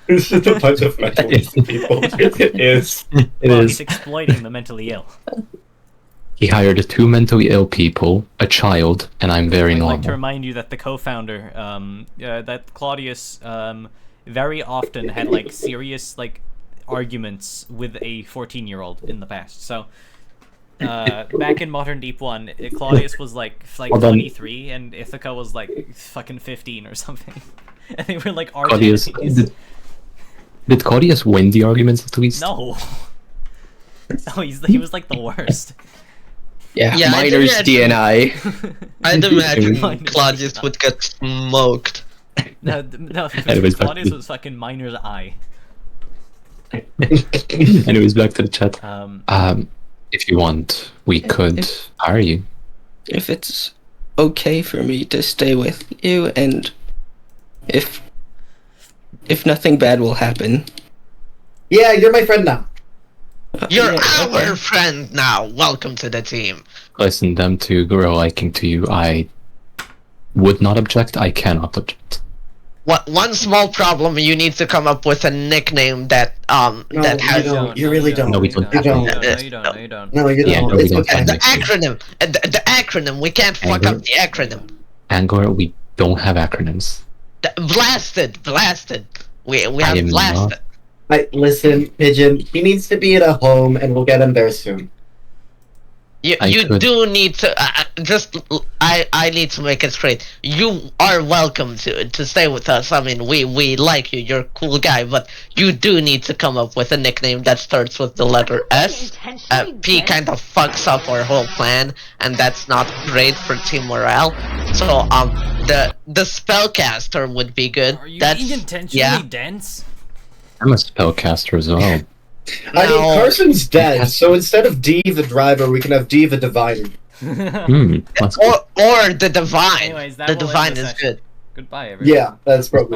It's just a bunch of mentally people. It is. It Well, is. he's exploiting the mentally ill. He hired 2 mentally ill people, a child, and I'm very I'd normal. like to remind you that the co-founder, that Claudius, very often had like serious like arguments with a 14-year-old in the past. So, back in Modern Deep 1, Claudius was like Well, then- 23, and Ithaca was like fucking 15 or something, and they were like arch Claudius, enemies. did Claudius win the arguments at least? No, no, he was like the worst. Yeah, Yeah, I minors did DNI. I'd imagine Minus Claudius nine. would get smoked. No, Anyways, back Claudius to- was fucking miner's eye. Anyways, back to the chat. Um, If you want, we could hire you. If it's okay for me to stay with you, and if nothing bad will happen. Yeah, you're my friend now. You're Yeah, our okay. friend now. Welcome to the team. Listen, them to grow a liking to you, I would not object. I cannot object. One small problem, you need to come up with a nickname that No, that you has don't. You really don't. No, we don't. You don't. No, you don't. No, you don't. No, you Yeah, don't. no, we It's don't okay. find the it. acronym. The acronym. We can't fuck Angler? up the acronym. Angler, we don't have acronyms. Blasted. We I have am blasted. Listen, Pigeon. He needs to be at a home, and we'll get him there soon. I You could- do need to I need to make it straight. You are welcome to stay with us. I mean, we like you. You're a cool guy, but you do need to come up with a nickname that starts with the letter S. P kind of fucks up our whole plan, and that's not great for team morale. So the spellcaster would be good. Are you That's being intentionally yeah. dense? I'm a spellcaster as well. I mean, No. Carson's dead, so instead of D the driver, we can have D the diviner. That's good. Or the divine. Anyways, that The will end divine the is session. good. Goodbye, everyone. Yeah, that's probably.